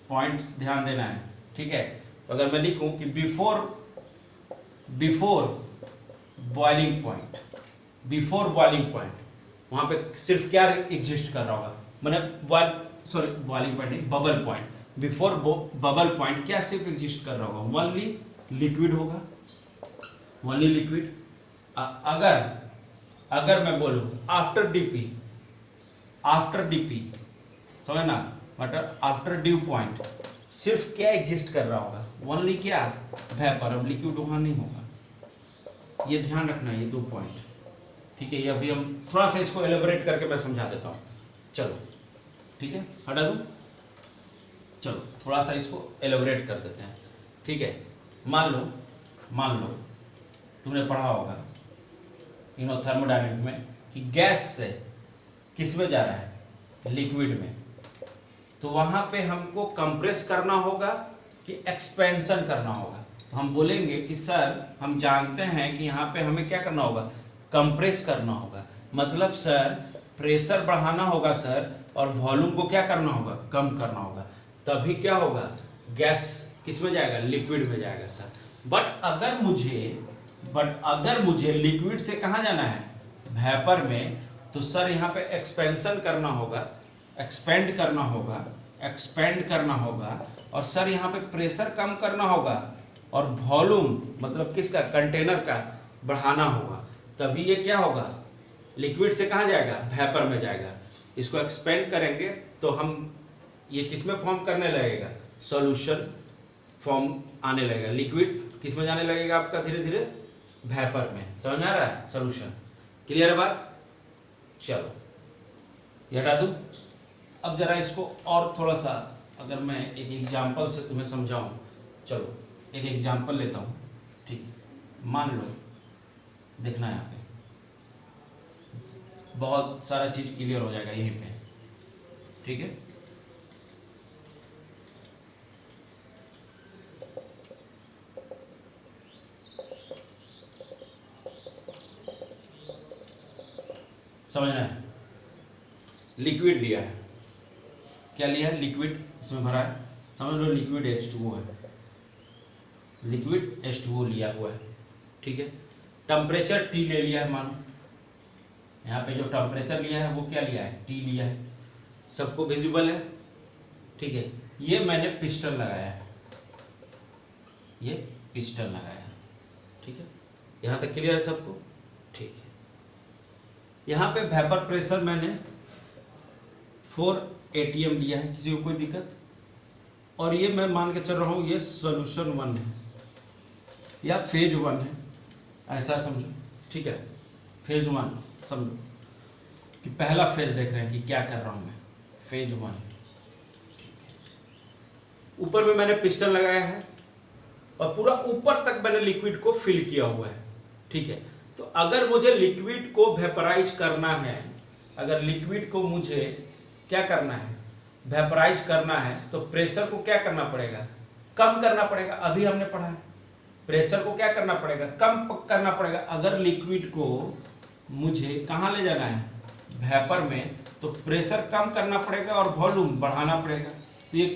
पॉइंट्स ध्यान देना है, ठीक है। तो अगर मैं लिखूं कि बिफोर बॉइलिंग पॉइंट, वहां पे सिर्फ क्या एग्जिस्ट कर रहा होगा, मैंने बॉइलिंग पॉइंट नहीं, bubble point, before bubble point क्या सिर्फ एग्जिस्ट कर रहा होगा, ओनली लिक्विड होगा, ओनली लिक्विड। अगर मैं बोलूं आफ्टर डीपी समझना, मतलब आफ्टर ड्यू पॉइंट सिर्फ क्या एग्जिस्ट कर रहा होगा, ओनली क्या, वेपर, अब लिक्विड वहां नहीं होगा। ये ध्यान रखना है, ये दो पॉइंट, ठीक है। ये अभी हम थोड़ा सा इसको एलेबोरेट करके मैं समझा देता हूं, चलो ठीक है, हटा दूं, चलो थोड़ा सा इसको एलेबोरेट कर देते हैं, ठीक है। मान लो तुमने पढ़ा होगा थर्मोडायनेमिक्स में कि गैस से किस में जा रहा है, लिक्विड में, तो वहां पे हमको कंप्रेस करना होगा कि एक्सपेंशन करना होगा। तो हम बोलेंगे कि सर हम जानते हैं कि यहाँ पे हमें क्या करना होगा, कंप्रेस करना होगा, मतलब सर प्रेशर बढ़ाना होगा सर, और वॉल्यूम को क्या करना होगा, कम करना होगा, तभी क्या होगा, गैस किस में जाएगा, लिक्विड में जाएगा सर। बट अगर मुझे लिक्विड से कहाँ जाना है, वेपर में, तो सर यहाँ पे एक्सपेंशन करना होगा, एक्सपेंड करना होगा, और सर यहाँ पे प्रेशर कम करना होगा, और वॉल्यूम मतलब किसका, कंटेनर का बढ़ाना होगा, तभी ये क्या होगा, लिक्विड से कहाँ जाएगा, वेपर में जाएगा। इसको एक्सपेंड करेंगे तो हम ये किस में फॉर्म करने लगेगा, सॉल्यूशन फॉर्म आने लगेगा, लिक्विड किस में जाने लगेगा आपका, धीरे धीरे वेपर में, समझ आ रहा है, सॉल्यूशन क्लियर है बात। चलो ये हटा दूं, अब जरा इसको और थोड़ा सा अगर मैं एक एग्जांपल से तुम्हें समझाऊं, चलो एक एग्जांपल लेता हूं, ठीक है। मान लो, देखना यहाँ पे बहुत सारा चीज क्लियर हो जाएगा यहीं पे, ठीक है। समझना है, लिक्विड लिया है, क्या लिया है, लिक्विड इसमें भरा है, समझ लो लिक्विड H2O है, लिक्विड H2O लिया हुआ है, ठीक है। टेम्परेचर T ले लिया है, मानो यहाँ पे जो टेम्परेचर लिया है वो क्या लिया है, T लिया है, सबको विजिबल है, ठीक है। ये मैंने पिस्टन लगाया है, ये पिस्टन लगाया है, ठीक है। यहाँ तक क्लियर है सबको, ठीक है। यहाँ पे वेपर प्रेशर मैंने 4 atm लिया है, किसी को कोई दिक्कत, और ये मैं मान के चल रहा हूँ ये सॉल्यूशन 1 है, या फेज 1 है, ऐसा समझो, ठीक है। फेज 1 समझो कि पहला फेज देख रहे हैं कि क्या कर रहा हूं मैं, फेज 1। ऊपर में मैंने पिस्टन लगाया है और पूरा ऊपर तक मैंने लिक्विड को फिल किया हुआ है, ठीक है। तो अगर मुझे लिक्विड को वेपराइज करना है, अगर लिक्विड को मुझे क्या करना है, वेपराइज करना है, तो प्रेशर को क्या करना पड़ेगा, कम करना पड़ेगा। अभी हमने पढ़ा है प्रेशर को क्या करना पड़ेगा, कम करना पड़ेगा। अगर लिक्विड को मुझे कहाँ ले जाना है, वेपर में, तो प्रेशर कम करना पड़ेगा और वॉल्यूम बढ़ाना पड़ेगा। तो ये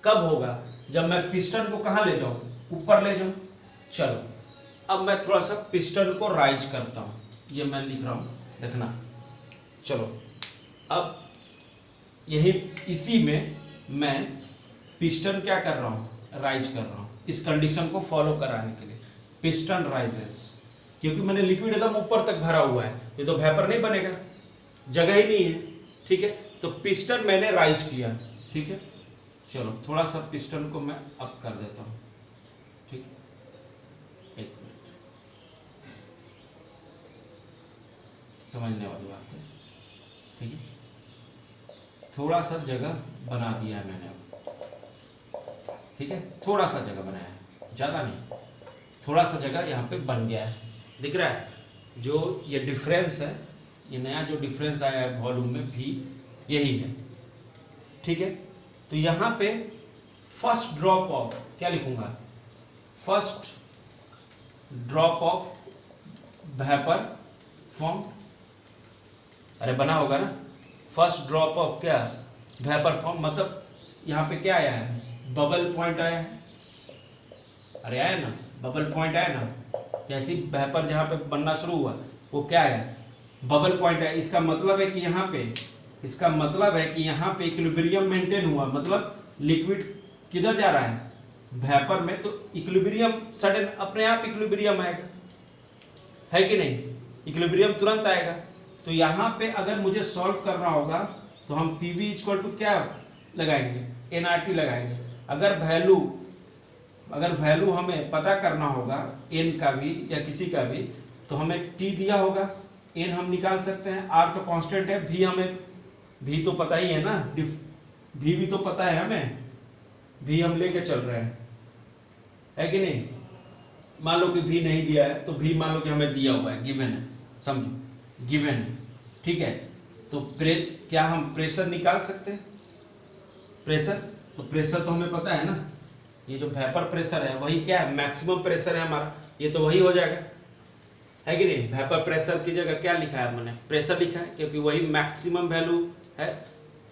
कब होगा, जब मैं पिस्टन को कहाँ ले जाऊँ, ऊपर ले जाऊँ। चलो अब मैं थोड़ा सा पिस्टन को राइज करता हूँ, ये मैं लिख रहा हूँ, देखना। चलो अब यही इसी में मैं पिस्टन क्या कर रहा हूँ, राइज कर रहा हूँ, इस कंडीशन को फॉलो कराने के लिए। पिस्टन राइजेस, क्योंकि मैंने लिक्विड एकदम ऊपर तक भरा हुआ है, ये तो वेपर नहीं बनेगा, जगह ही नहीं है, ठीक है। तो पिस्टन मैंने राइज किया, ठीक है। चलो थोड़ा सा पिस्टन को मैं अप कर देता हूँ, ठीक है, एक मिनट, समझने वाली बात है, ठीक है। थोड़ा सा जगह बना दिया है मैंने, ठीक है, थोड़ा सा जगह बनाया है, ज़्यादा नहीं, थोड़ा सा जगह यहाँ पे बन गया है, दिख रहा है। जो ये डिफरेंस है, ये नया जो डिफरेंस आया है वॉल्यूम में भी, यही है, ठीक है। तो यहाँ पे फर्स्ट ड्रॉप ऑफ क्या लिखूंगा, first drop of vapour form, अरे बना होगा ना, फर्स्ट ड्रॉप ऑफ क्या, वेपर फॉर्म, मतलब यहाँ पे क्या आया है, बबल पॉइंट आया है, अरे आया ना, बबल पॉइंट आया ना, जैसे वेपर जहाँ पे बनना शुरू हुआ वो क्या है, बबल पॉइंट है। इसका मतलब है कि यहाँ पे, इसका मतलब है कि यहाँ पे इक्विलिब्रियम मेंटेन हुआ, मतलब लिक्विड किधर जा रहा है, वेपर में, तो इक्विलिब्रियम सडन अपने आप इक्विलिब्रियम आएगा, है कि नहीं, इक्विलिब्रियम तुरंत आएगा। तो यहाँ पे अगर मुझे सॉल्व करना होगा तो हम PV इक्वल टू क्या लगाएंगे, nRT लगाएंगे। अगर वैल्यू हमें पता करना होगा n का भी या किसी का भी, तो हमें T दिया होगा, n हम निकाल सकते हैं, R तो कांस्टेंट है, V तो पता ही है ना, V भी तो पता है हमें, V हम लेके चल रहे हैं, है कि नहीं। मान लो कि V नहीं दिया है तो V मान लो कि हमें दिया हुआ है, गिवन है, समझो गिवन है, ठीक है। तो क्या हम प्रेशर निकाल सकते हैं, प्रेशर तो हमें पता है ना, ये जो वेपर प्रेशर है वही क्या है, मैक्सिमम प्रेशर है हमारा, ये तो वही हो जाएगा, है कि नहीं। वेपर प्रेशर की जगह क्या लिखा है मैंने, प्रेशर लिखा है, क्योंकि वही मैक्सिमम वैल्यू है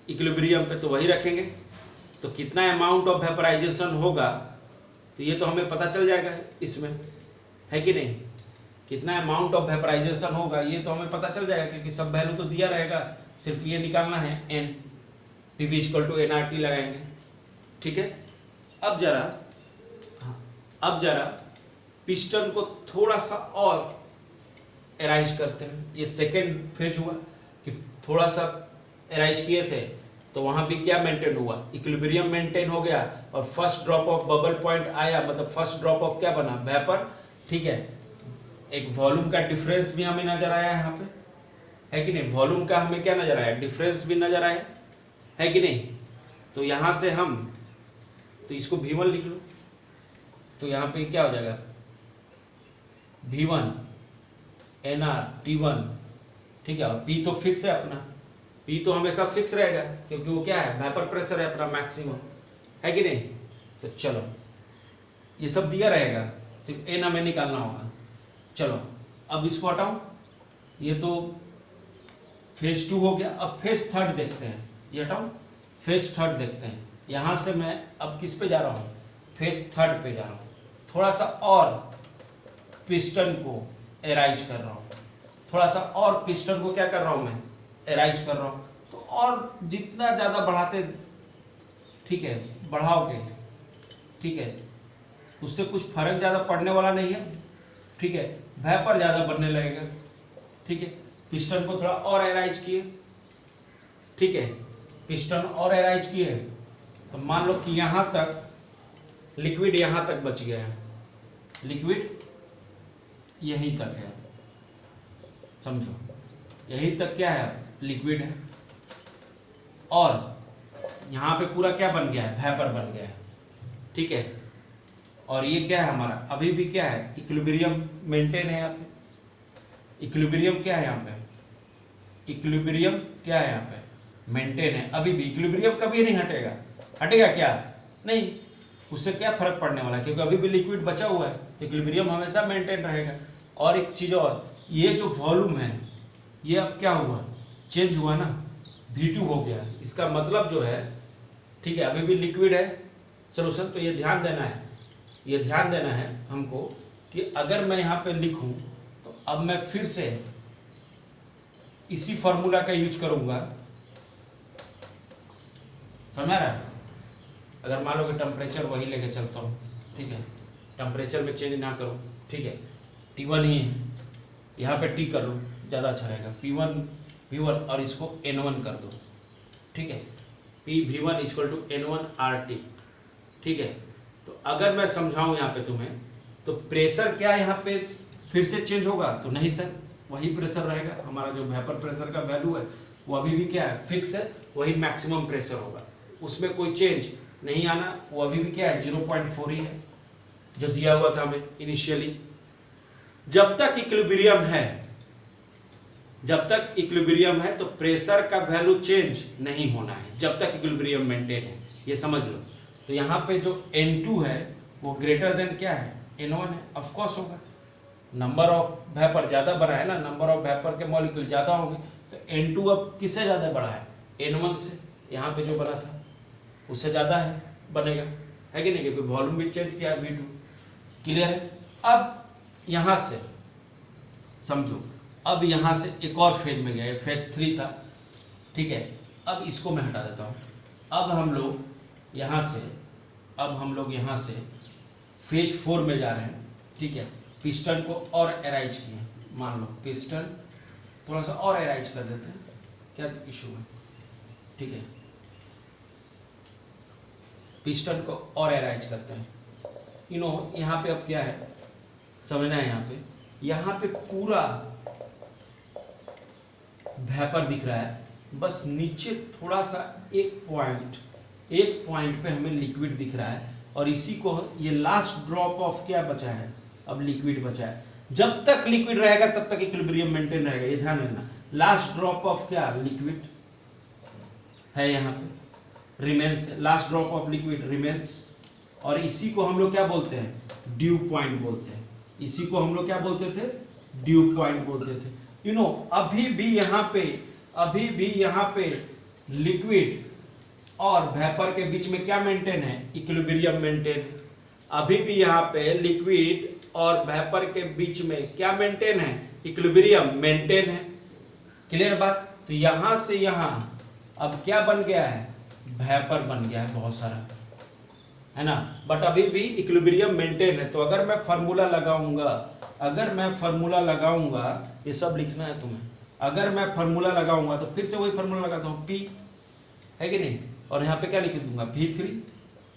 इक्विलिब्रियम पे, तो वही रखेंगे। तो कितना अमाउंट ऑफ वेपराइजेशन होगा, तो ये तो हमें पता चल जाएगा इसमें, है कि नहीं। कितना अमाउंट ऑफ वेपराइजेशन होगा ये तो हमें पता चल जाएगा, क्योंकि सब वैल्यू तो दिया रहेगा, सिर्फ ये निकालना है n, PV equal to nRT लगाएंगे, ठीक है। अब जरा पिस्टन को थोड़ा सा और एराइज करते हैं। ये सेकेंड फेज हुआ कि थोड़ा सा एराइज किए थे, तो वहां भी क्या मेंटेन हुआ, इक्विलिब्रियम मेंटेन हो गया, और first drop of bubble point आया, मतलब फर्स्ट ड्रॉप ऑफ क्या बना, वेपर, ठीक है। एक वॉल्यूम का डिफरेंस भी हमें नजर आया यहाँ पे, है कि नहीं, वॉल्यूम का हमें क्या नजर आया, डिफरेंस भी नजर आया, है कि नहीं। तो यहाँ से हम, तो इसको V1 लिख लो, तो यहाँ पे क्या हो जाएगा, V1 nRT1, ठीक है। और P तो फिक्स है अपना, P तो हमेशा फिक्स रहेगा, क्योंकि वो क्या है, वेपर प्रेशर है अपना मैक्सिमम, है कि नहीं। तो चलो ये सब दिया रहेगा, सिर्फ n हमें निकालना होगा। चलो अब इसको हटाओ, ये तो फेज 2 हो गया। अब फेज 3 देखते हैं, ये हटाओ, फेज 3 देखते हैं। यहाँ से मैं अब किस पे जा रहा हूँ, फेज 3 पे जा रहा हूँ। थोड़ा सा और पिस्टन को एराइज कर रहा हूँ, थोड़ा सा और पिस्टन को क्या कर रहा हूँ मैं, एराइज कर रहा हूँ। तो और जितना ज़्यादा बढ़ाते, ठीक है, बढ़ाओगे, ठीक है, उससे कुछ फर्क ज़्यादा पड़ने वाला नहीं है, ठीक है। वेपर ज़्यादा बनने लगेगा, ठीक है। पिस्टन को थोड़ा और एराइज किए, ठीक है, पिस्टन और एराइज किए, तो मान लो कि यहाँ तक लिक्विड यहाँ तक बच गया है, लिक्विड यहीं तक है, समझो यहीं तक क्या है, लिक्विड है, और यहाँ पे पूरा क्या बन गया है, वेपर बन गया है, ठीक है। और ये क्या है हमारा, अभी भी क्या है, इक्विलिब्रियम मेंटेन है यहाँ पे, इक्विलिब्रियम क्या है यहाँ पे, इक्विलिब्रियम क्या है यहाँ पे, मेंटेन है, अभी भी इक्विलिब्रियम कभी नहीं हटेगा, हटेगा क्या, नहीं, उससे क्या फर्क पड़ने वाला है, क्योंकि अभी भी लिक्विड बचा हुआ है, तो इक्विलिब्रियम हमेशा मेंटेन रहेगा। और एक चीज और, ये जो वॉल्यूम है ये अब क्या हुआ, चेंज हुआ ना, V2 हो गया, इसका मतलब जो है, ठीक है, अभी भी लिक्विड है सोल्यूशन, तो ये ध्यान देना है, ये ध्यान देना है हमको कि अगर मैं यहाँ पे लिखूं तो अब मैं फिर से इसी फॉर्मूला का यूज करूंगा, समझ रहा है। अगर मान लो कि टेम्परेचर वही लेके चलता हूँ, ठीक है, टेम्परेचर में चेंज ना करूँ, ठीक है, T1 ही है, यहाँ पे T कर लूँ, ज़्यादा अच्छा रहेगा, P1 और इसको N1 कर दो, ठीक है, PV1 equal to N1 RT, ठीक है। तो अगर मैं समझाऊं यहाँ पे तुम्हें, तो प्रेशर क्या यहाँ पे फिर से चेंज होगा, तो नहीं सर, वही प्रेशर रहेगा, हमारा जो वेपर प्रेशर का वैल्यू है वो अभी भी क्या है, फिक्स है, वही मैक्सिमम प्रेशर होगा, उसमें कोई चेंज नहीं आना, वो अभी भी क्या है, 0.4 ही है जो दिया हुआ था हमें इनिशियली। जब तक इक्विलिब्रियम है, जब तक इक्विलिब्रियम है तो प्रेशर का वैल्यू चेंज नहीं होना है, जब तक इक्विलिब्रियम मेंटेन है, ये समझ लो। तो यहाँ पे जो N2 है वो ग्रेटर देन क्या है, N1 है, ऑफ कोर्स होगा, नंबर ऑफ वेपर ज़्यादा बड़ा है ना, नंबर ऑफ वेपर के मॉलिक्यूल ज़्यादा होंगे, तो N2 अब किससे ज़्यादा बड़ा है, N1 से, यहाँ पे जो बना था उससे ज़्यादा है, बनेगा, है कि नहीं, क्योंकि वॉल्यूम भी चेंज किया है V2, क्लियर है। अब यहाँ से समझो, अब यहाँ से एक और फेज में गया, फेज 3 था, ठीक है, अब इसको मैं हटा देता हूँ, अब हम लोग यहाँ से फेज 4 में जा रहे हैं, ठीक है, पिस्टन को और अरेंज किए, मान लो पिस्टन थोड़ा सा और अरेंज कर देते हैं, क्या इशू है, ठीक है, पिस्टन को और अरेंज करते हैं, यहाँ पे अब क्या है समझना है, यहाँ पे पूरा वेपर दिख रहा है, बस नीचे थोड़ा सा एक पॉइंट पे हमें लिक्विड दिख रहा है, और इसी को ये लास्ट ड्रॉप ऑफ क्या बचा है, अब लिक्विड बचा है, जब तक लिक्विड रहेगा तब तक इक्विलिब्रियम मेंटेन रहेगा, ये ध्यान रखना, लास्ट ड्रॉप ऑफ क्या, लिक्विड है यहाँ पे, remains, last drop of liquid remains, और इसी को हम लोग क्या बोलते हैं, ड्यू पॉइंट बोलते हैं, इसी को हम लोग क्या बोलते थे, ड्यू पॉइंट बोलते थे। अभी भी यहाँ पे लिक्विड और वेपर के बीच में क्या मेंटेन है, इक्विलिब्रियम मेंटेन, अभी भी यहाँ पे लिक्विड और वेपर के बीच में क्या मेंटेन है, इक्विलिब्रियम मेंटेन है, क्लियर बात। तो यहाँ से यहाँ अब क्या बन गया है, वेपर बन गया है बहुत सारा, है ना, बट अभी भी इक्विलिब्रियम मेंटेन है। तो अगर मैं फार्मूला लगाऊंगा, ये सब लिखना है तुम्हें, अगर मैं फार्मूला लगाऊंगा तो फिर से वही फार्मूला लगाता हूँ, P है कि नहीं, और यहाँ पे क्या लिख दूंगा, V3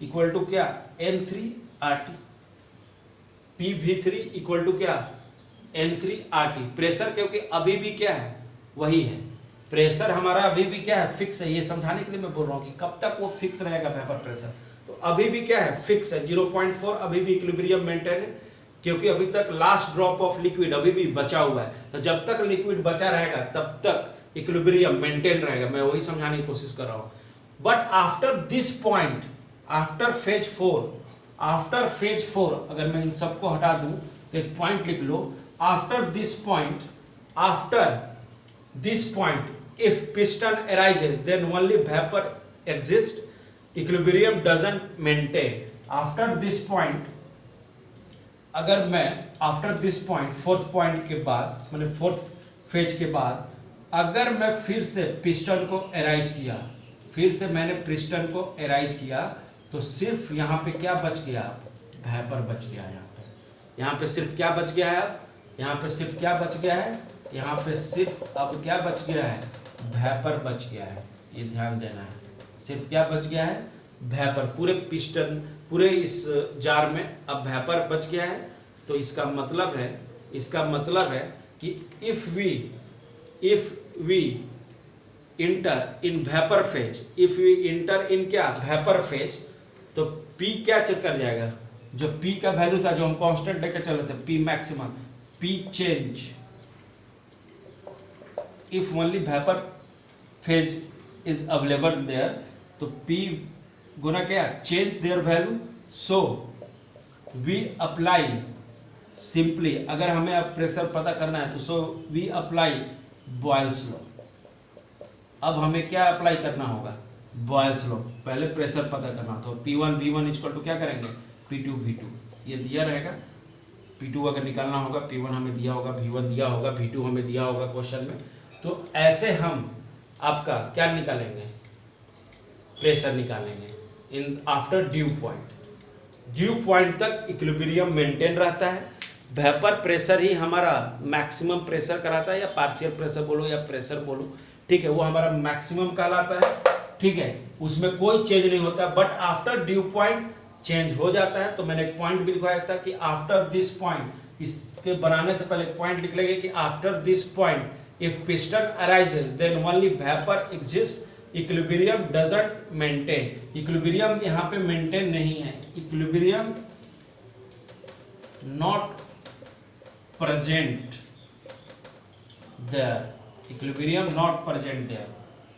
इक्वल टू क्या, N3 RT, PV3 equal to क्या, N3 RT, प्रेशर क्योंकि अभी भी क्या है, वही है, प्रेशर हमारा अभी भी क्या है, फिक्स है, ये समझाने के लिए मैं बोल रहा हूँ कि कब तक वो फिक्स रहेगा वेपर प्रेशर, तो अभी भी क्या है, फिक्स है 0.4, अभी भी इक्विलिब्रियम मेंटेन है, क्योंकि अभी तक लास्ट ड्रॉप ऑफ लिक्विड अभी भी बचा हुआ है, तो जब तक लिक्विड बचा रहेगा तब तक इक्विलिब्रियम मेंटेन रहेगा, मैं वही समझाने की कोशिश कर रहा हूँ। But after this point, after phase 4, अगर मैं इन सबको हटा दूं तो एक पॉइंट लिख लो, after this point if piston arises then only vapor exists, equilibrium doesn't maintain। After this point, अगर मैं after this point, fourth point के बाद, मतलब फोर्थ फेज के बाद, अगर मैं फिर से पिस्टन को अराइज किया, तो सिर्फ यहाँ पे क्या बच गया, वेपर बच गया, यहाँ पे सिर्फ क्या बच गया है, यहाँ पे सिर्फ क्या बच गया है, यहाँ पे सिर्फ अब क्या बच गया है, वेपर बच गया है, ये ध्यान देना है, सिर्फ क्या बच गया है, वेपर, पूरे पिस्टन, पूरे इस जार में अब वेपर बच गया है। तो इसका मतलब है इसका मतलब है कि if we enter in vapour phase, if we enter in क्या वेपर फेज, तो P क्या चेक कर जाएगा, जो P का वैल्यू था जो हम कांस्टेंट लेकर चल रहे थे, P maximum, P change if only vapour phase is available there, तो P गुना क्या change their value, so we apply simply, अगर हमें अब प्रेशर पता करना है तो so we apply Boyle's law. अब हमें क्या अप्लाई करना होगा, बॉयल्स लॉ, पहले प्रेशर पता करना, तो P1 V1 इक्वल टू क्या करेंगे P2 V2, ये दिया रहेगा, P2 अगर निकालना होगा, P1 हमें दिया होगा, V1 दिया होगा, V2 हमें दिया होगा क्वेश्चन में, तो ऐसे हम आपका क्या निकालेंगे, प्रेशर निकालेंगे in after due point. Due point तक इक्विलिब्रियम मेंटेन रहता है, वेपर प्रेशर ही हमारा मैक्सिमम प्रेशर कराता है, या पार्शियल प्रेशर बोलो या प्रेशर बोलो, ठीक है, वो हमारा मैक्सिमम कहलाता है, ठीक है, उसमें कोई चेंज नहीं होता, but after due point change हो जाता है। तो मैंने एक पॉइंट भी लिखवाया था कि आफ्टर दिस पॉइंट, इसके बनाने से पहले एक पॉइंट लिख लेंगे कि after this point if piston arises then only vapour exist, equilibrium doesn't maintain, equilibrium यहाँ पे मेंटेन नहीं है, equilibrium not present there, equilibrium not present there,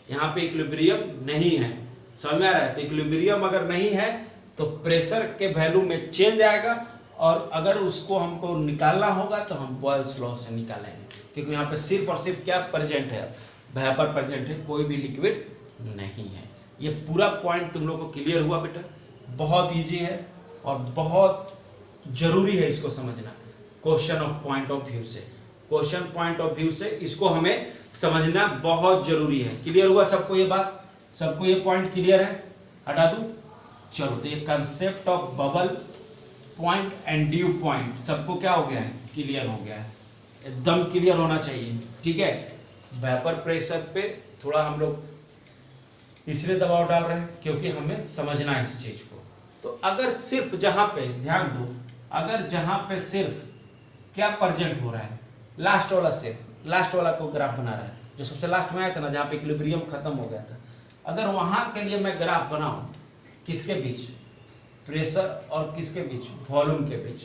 यहाँ पे इक्विलिब्रियम नहीं है, समझ में आ रहा है। तो इक्विलिब्रियम अगर नहीं है तो प्रेशर के वैल्यू में चेंज आएगा, और अगर उसको हमको निकालना होगा तो हम बॉयल्स लॉ से निकालेंगे, क्योंकि यहाँ पे सिर्फ और सिर्फ क्या प्रेजेंट है, वेपर प्रेजेंट है, कोई भी लिक्विड नहीं है। ये पूरा पॉइंट तुम लोग को क्लियर हुआ बेटा, बहुत इजी है और बहुत जरूरी है इसको समझना, question of point of view से, क्वेश्चन पॉइंट ऑफ व्यू से इसको हमें समझना बहुत जरूरी है। क्लियर हुआ सबको ये बात, सबको ये पॉइंट क्लियर है, हटा दूं, चलो। तो ये concept of bubble point and due point सबको क्या हो गया है, क्लियर हो गया है, एकदम क्लियर होना चाहिए, ठीक है। वेपर प्रेशर पे थोड़ा हम लोग इसलिए दबाव डाल रहे हैं क्योंकि हमें समझना है इस चीज को। तो अगर सिर्फ जहां पे ध्यान दो, अगर जहां पे सिर्फ क्या प्रेजेंट हो रहा है, लास्ट वाला सिर्फ लास्ट वाला को ग्राफ बना रहा है, जो सबसे लास्ट में आया था ना, जहाँ पे इक्विलिब्रियम खत्म हो गया था, अगर वहां के लिए मैं ग्राफ बनाऊं, किसके बीच, प्रेशर और किसके बीच, वॉल्यूम के बीच,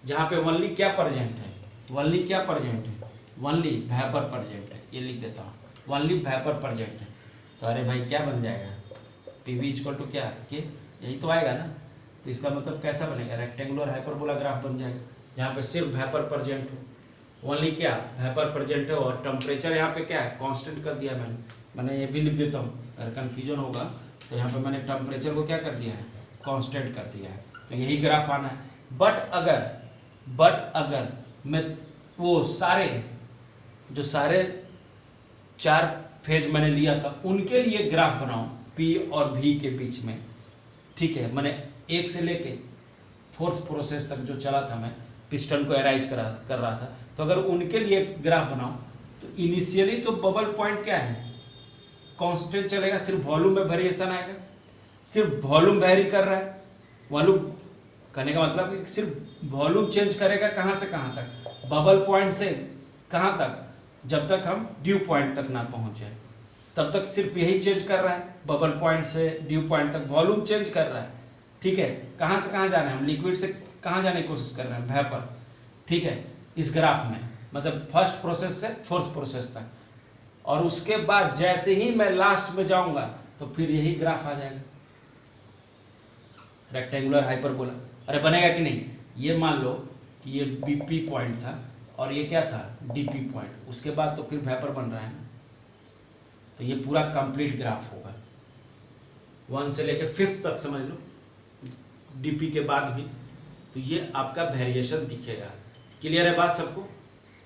जहाँ पे ओनली क्या प्रेजेंट है, ओनली क्या प्रेजेंट है, ओनली वेपर प्रेजेंट है, ये लिख देता हूँ, ओनली वेपर प्रेजेंट है, तो अरे भाई क्या बन जाएगा, PV इक्वल टू क्या के, यही तो आएगा ना। तो इसका मतलब कैसा बनेगा, रेक्टेंगुलर हाइपरबोला ग्राफ बन जाएगा, जहाँ पे सिर्फ वेपर प्रेजेंट हो, ओनली क्या वेपर प्रेजेंट है, और टेम्परेचर यहाँ पे क्या है कांस्टेंट कर दिया मैंने ये भी लिख देता हूँ, अगर कन्फ्यूजन होगा तो यहाँ पे मैंने टेम्परेचर को क्या कर दिया है, कांस्टेंट कर दिया है, तो यही ग्राफ आना है। बट अगर मैं वो सारे चार फेज मैंने लिया था उनके लिए ग्राफ बनाऊं P और V के बीच में, ठीक है, मैंने 1 से लेके 4th प्रोसेस तक जो चला था, मैं पिस्टन को अराइज कर रहा था, तो अगर उनके लिए ग्राफ बनाऊं तो इनिशियली तो बबल पॉइंट क्या है, कांस्टेंट चलेगा, सिर्फ वॉल्यूम में वेरिएशन आएगा, सिर्फ वॉल्यूम वेरी कर रहा है, वॉल्यूम करने का मतलब कि सिर्फ वॉल्यूम चेंज करेगा, कहाँ से कहाँ तक, बबल पॉइंट से कहाँ तक, जब तक हम ड्यू पॉइंट तक ना पहुंचे तब तक सिर्फ यही चेंज कर रहा है, बबल पॉइंट से ड्यू पॉइंट तक वॉल्यूम चेंज कर रहा है, ठीक है। कहाँ से कहाँ जाना है, हम लिक्विड से कहाँ जाने की कोशिश कर रहे हैं, वेपर, ठीक है, इस ग्राफ में, मतलब फर्स्ट प्रोसेस से 4th प्रोसेस तक, और उसके बाद जैसे ही मैं लास्ट में जाऊंगा तो फिर यही ग्राफ आ जाएगा, रेक्टेंगुलर हाइपरबोला। अरे बनेगा कि नहीं, ये मान लो कि ये BP पॉइंट था और ये क्या था, DP पॉइंट, उसके बाद तो फिर वेपर बन रहा है ना, तो ये पूरा कंप्लीट ग्राफ होगा 1 से लेके 5th तक, समझ लो DP के बाद भी, तो ये आपका वेरिएशन दिखेगा। क्लियर है बात सबको,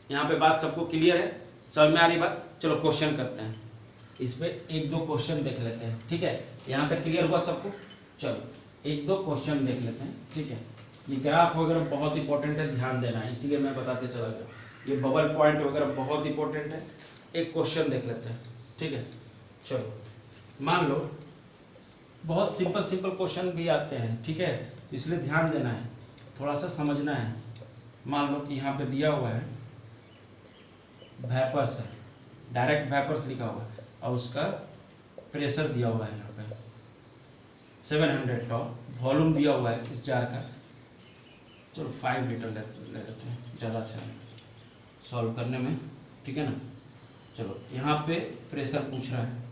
यहाँ पे बात सबको क्लियर है, समझ में आ रही बात। चलो क्वेश्चन करते हैं, इस पे 1-2 क्वेश्चन देख लेते हैं, ठीक है, यहाँ तक क्लियर हुआ सबको। चलो 1-2 क्वेश्चन देख लेते हैं, ठीक है। ये ग्राफ वगैरह बहुत इंपॉर्टेंट है, ध्यान देना है, इसीलिए मैं बताते चला गया, ये बबल पॉइंट वगैरह बहुत इंपॉर्टेंट है। एक क्वेश्चन देख लेते हैं, ठीक है। चलो मान लो, बहुत सिंपल क्वेश्चन भी आते हैं, ठीक है, तो इसलिए ध्यान देना है, थोड़ा सा समझना है। मान लो कि यहाँ पे दिया हुआ है वेपर्स है, डायरेक्ट वेपर्स लिखा हुआ है और उसका प्रेशर दिया हुआ है यहाँ पे 700 टॉ, वॉल्यूम दिया हुआ है इस जार का। चलो 5 लीटर ले लेते हैं, ज़्यादा अच्छा है सॉल्व करने में, ठीक है ना। चलो यहाँ पे प्रेशर पूछ रहा है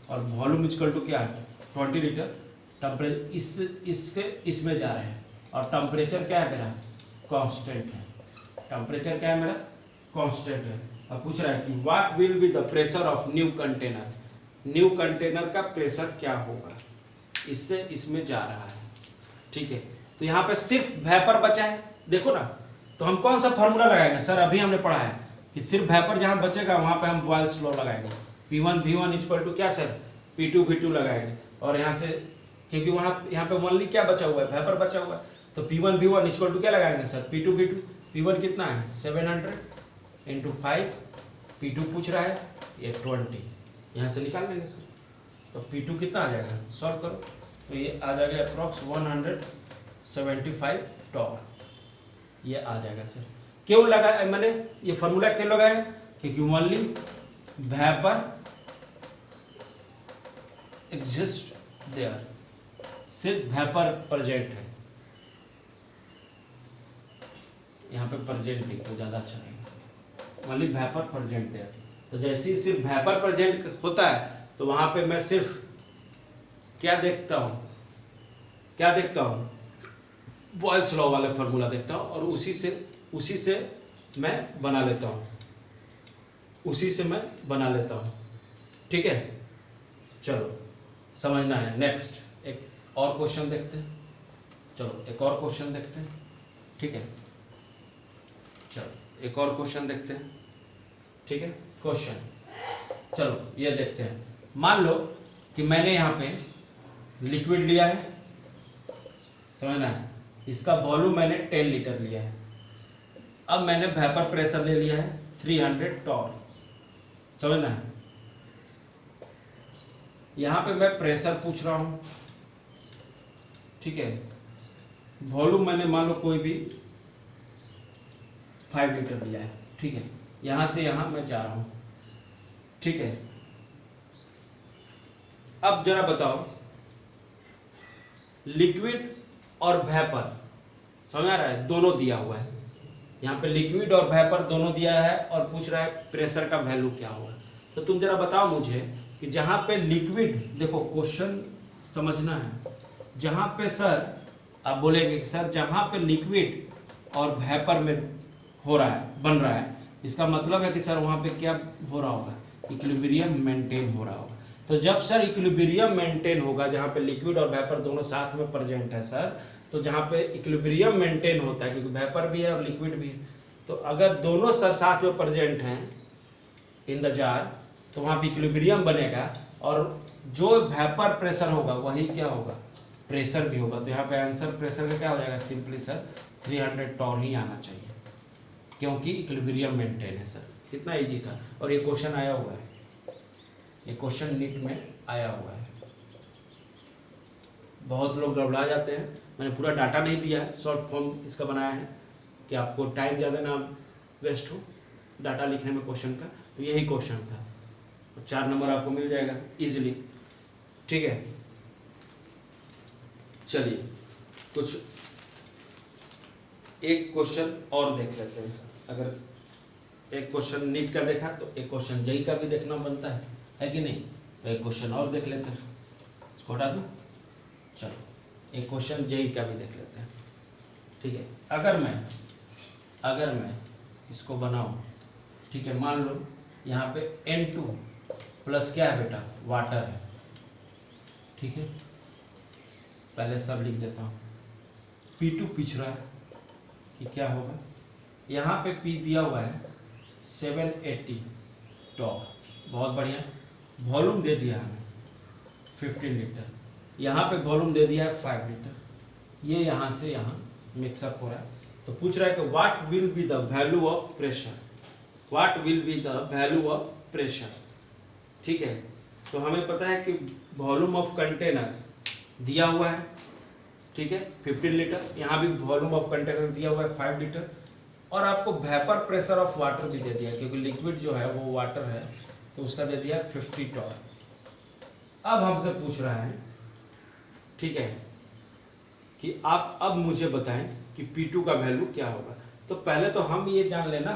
और वॉल्यूम इक्वल टू क्या है 20 लीटर, टेम्परेचर इसमें जा रहे हैं और टेम्परेचर क्या है मेरा कांस्टेंट है, टेम्परेचर क्या है मेरा कांस्टेंट है। अब पूछ रहा है कि what will be the pressure of new container, new container का प्रेशर क्या होगा, इससे इसमें जा रहा है, ठीक है। तो यहाँ पे सिर्फ वेपर बचा है, देखो ना, तो हम कौन सा फॉर्मूला लगाएंगे सर, अभी हमने पढ़ा है कि सिर्फ वेपर जहाँ बचेगा वहाँ पे हम बॉयल्स लॉ लगाएंगे, P1 V1 इक्वल टू क्या सर P2 V2 लगाएंगे। और यहाँ से क्योंकि यहाँ पे ओनली क्या बचा हुआ है वेपर बचा हुआ है, तो P1 V1 इक्वल टू क्या लगाएंगे सर P2 V2। P1 कितना है 700 इंटू 5, P2 पूछ रहा है ये 20, यहाँ से निकाल लेंगे सर। तो P2 कितना आ जाएगा, सॉल्व करो तो ये आ जाएगा अप्रॉक्स 175 टॉर, ये आ जाएगा सर। क्यों लगा मैंने ये फार्मूला क्यों लगाया, क्योंकि ओनली वेपर एग्जिस्ट देयर, सिर्फ वेपर प्रेजेंट है, यहाँ पे प्रेजेंट लिख तो ज़्यादा अच्छा रहेगा, ओनली वेपर प्रेजेंट देयर। तो जैसे ही सिर्फ वेपर प्रेजेंट होता है तो वहाँ पे मैं सिर्फ क्या देखता हूँ, क्या देखता हूँ बॉयल्स लॉ वाले फार्मूला देखता हूँ और उसी से मैं बना लेता हूँ, उसी से मैं बना लेता हूँ, ठीक है। चलो समझना है। नेक्स्ट एक और क्वेश्चन देखते हैं, चलो एक और क्वेश्चन देखते हैं, ठीक है। चलो एक और क्वेश्चन देखते हैं, ठीक है। क्वेश्चन चलो ये देखते हैं, मान लो कि मैंने यहाँ पे लिक्विड लिया है, समझना है, इसका वॉल्यूम मैंने 10 लीटर लिया है। अब मैंने वेपर प्रेशर ले लिया है 300 टॉर, समझना है। यहाँ पे मैं प्रेशर पूछ रहा हूँ, ठीक है। वॉल्यूम मैंने मान लो कोई भी 5 लीटर लिया है, ठीक है। यहाँ से यहाँ मैं जा रहा हूँ, ठीक है। अब जरा बताओ लिक्विड और वेपर, समझ आ रहा है, दोनों दिया हुआ है, यहाँ पे लिक्विड और वेपर दोनों दिया है और पूछ रहा है प्रेशर का वैल्यू क्या होगा। तो तुम जरा बताओ मुझे कि जहाँ पे लिक्विड, देखो क्वेश्चन समझना है, जहाँ पे सर आप बोलेंगे कि सर जहाँ पे लिक्विड और वेपर में हो रहा है, बन रहा है, इसका मतलब है कि सर वहाँ पे क्या हो रहा होगा, इक्विलिब्रियम मेंटेन हो रहा होगा। तो जब सर इक्विलिब्रियम मेंटेन होगा, जहाँ पे लिक्विड और वेपर दोनों साथ में प्रेजेंट है सर, तो जहाँ पे इक्विलिब्रियम मेंटेन होता है, क्योंकि वेपर भी है और लिक्विड भी है, तो अगर दोनों सर साथ में प्रेजेंट हैं इन द जार, तो वहाँ पे इक्विलिब्रियम बनेगा और जो वेपर प्रेशर होगा वही क्या होगा, प्रेशर भी होगा। तो यहाँ पे आंसर प्रेशर का क्या हो जाएगा, सिंपली सर 300 टॉर ही आना चाहिए, क्योंकि इक्विलिब्रियम मेंटेन है सर। कितना इजी था, और ये क्वेश्चन आया हुआ है, ये क्वेश्चन नीट में आया हुआ है। बहुत लोग गड़बड़ा जाते हैं, मैंने पूरा डाटा नहीं दिया है, शॉर्ट फॉर्म इसका बनाया है कि आपको टाइम ज़्यादा ना वेस्ट हो डाटा लिखने में क्वेश्चन का। तो यही क्वेश्चन था, 4 नंबर आपको मिल जाएगा इजीली, ठीक है। चलिए कुछ एक क्वेश्चन और देख लेते हैं। अगर एक क्वेश्चन नीट का देखा तो एक क्वेश्चन जेई का भी देखना बनता है कि नहीं। तो एक क्वेश्चन और देख लेते हैं, इसको हटा दूँ। चलो एक क्वेश्चन जेई का भी देख लेते हैं, ठीक है। अगर मैं इसको बनाऊँ, ठीक है, मान लो यहाँ पे N2 प्लस क्या है बेटा, वाटर है, ठीक है। पहले सब लिख देता हूँ। P2 पूछ रहा है कि क्या होगा, यहाँ पे P दिया हुआ है 780 टॉर, बहुत बढ़िया। वॉल्यूम दे दिया हमें 15 लीटर, यहाँ पे वॉल्यूम दे दिया है 5 लीटर, ये यहाँ से यहाँ मिक्सअप हो रहा है। तो पूछ रहा है कि what will be the value of pressure, what will be the value of pressure, ठीक है। तो हमें पता है कि वॉल्यूम ऑफ कंटेनर दिया हुआ है, ठीक है, 15 लीटर, यहाँ भी वॉल्यूम ऑफ कंटेनर दिया हुआ है 5 लीटर। और आपको वेपर प्रेशर ऑफ वाटर भी दे दिया, क्योंकि लिक्विड जो है वो वाटर है, तो उसका दे दिया 50 टॉर। अब हमसे पूछ रहा है, ठीक है, कि आप अब मुझे बताएं कि P2 का वैल्यू क्या होगा। तो पहले तो हम ये जान लेना,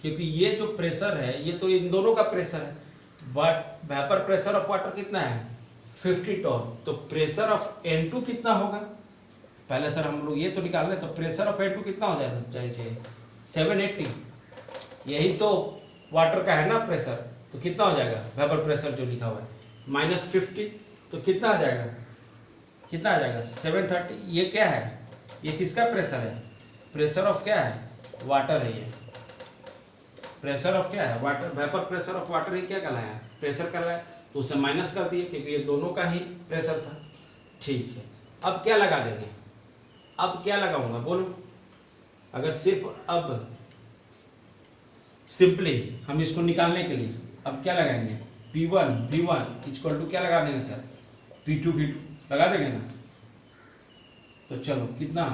क्योंकि ये जो प्रेशर है ये तो इन दोनों का प्रेशर है, but vapour pressure of water कितना है 50 टॉर, तो प्रेशर ऑफ N2 कितना होगा। पहले सर हम लोग ये तो निकाल लें, तो प्रेशर ऑफ N2 कितना हो जाएगा, चाहिए 780, यही तो वाटर का है ना प्रेशर, तो कितना हो जाएगा वेपर प्रेशर जो लिखा हुआ है -50, तो कितना आ जाएगा, कितना आ जाएगा 730। ये क्या है, ये किसका प्रेशर है, प्रेशर ऑफ क्या है वाटर है, ये प्रेशर ऑफ क्या है water, vapour pressure of water ही क्या कहलाया प्रेशर कहलाया, तो उसे माइनस कर दिए क्योंकि ये दोनों का ही प्रेशर था। ठीक है, अब क्या लगा देंगे, अब क्या लगाऊंगा बोलो, अगर सिर्फ अब सिंपली हम इसको निकालने के लिए अब क्या लगाएंगे, P1 V1 इक्वल टू क्या लगा देंगे सर, P2 V2 लगा देंगे ना। तो चलो कितना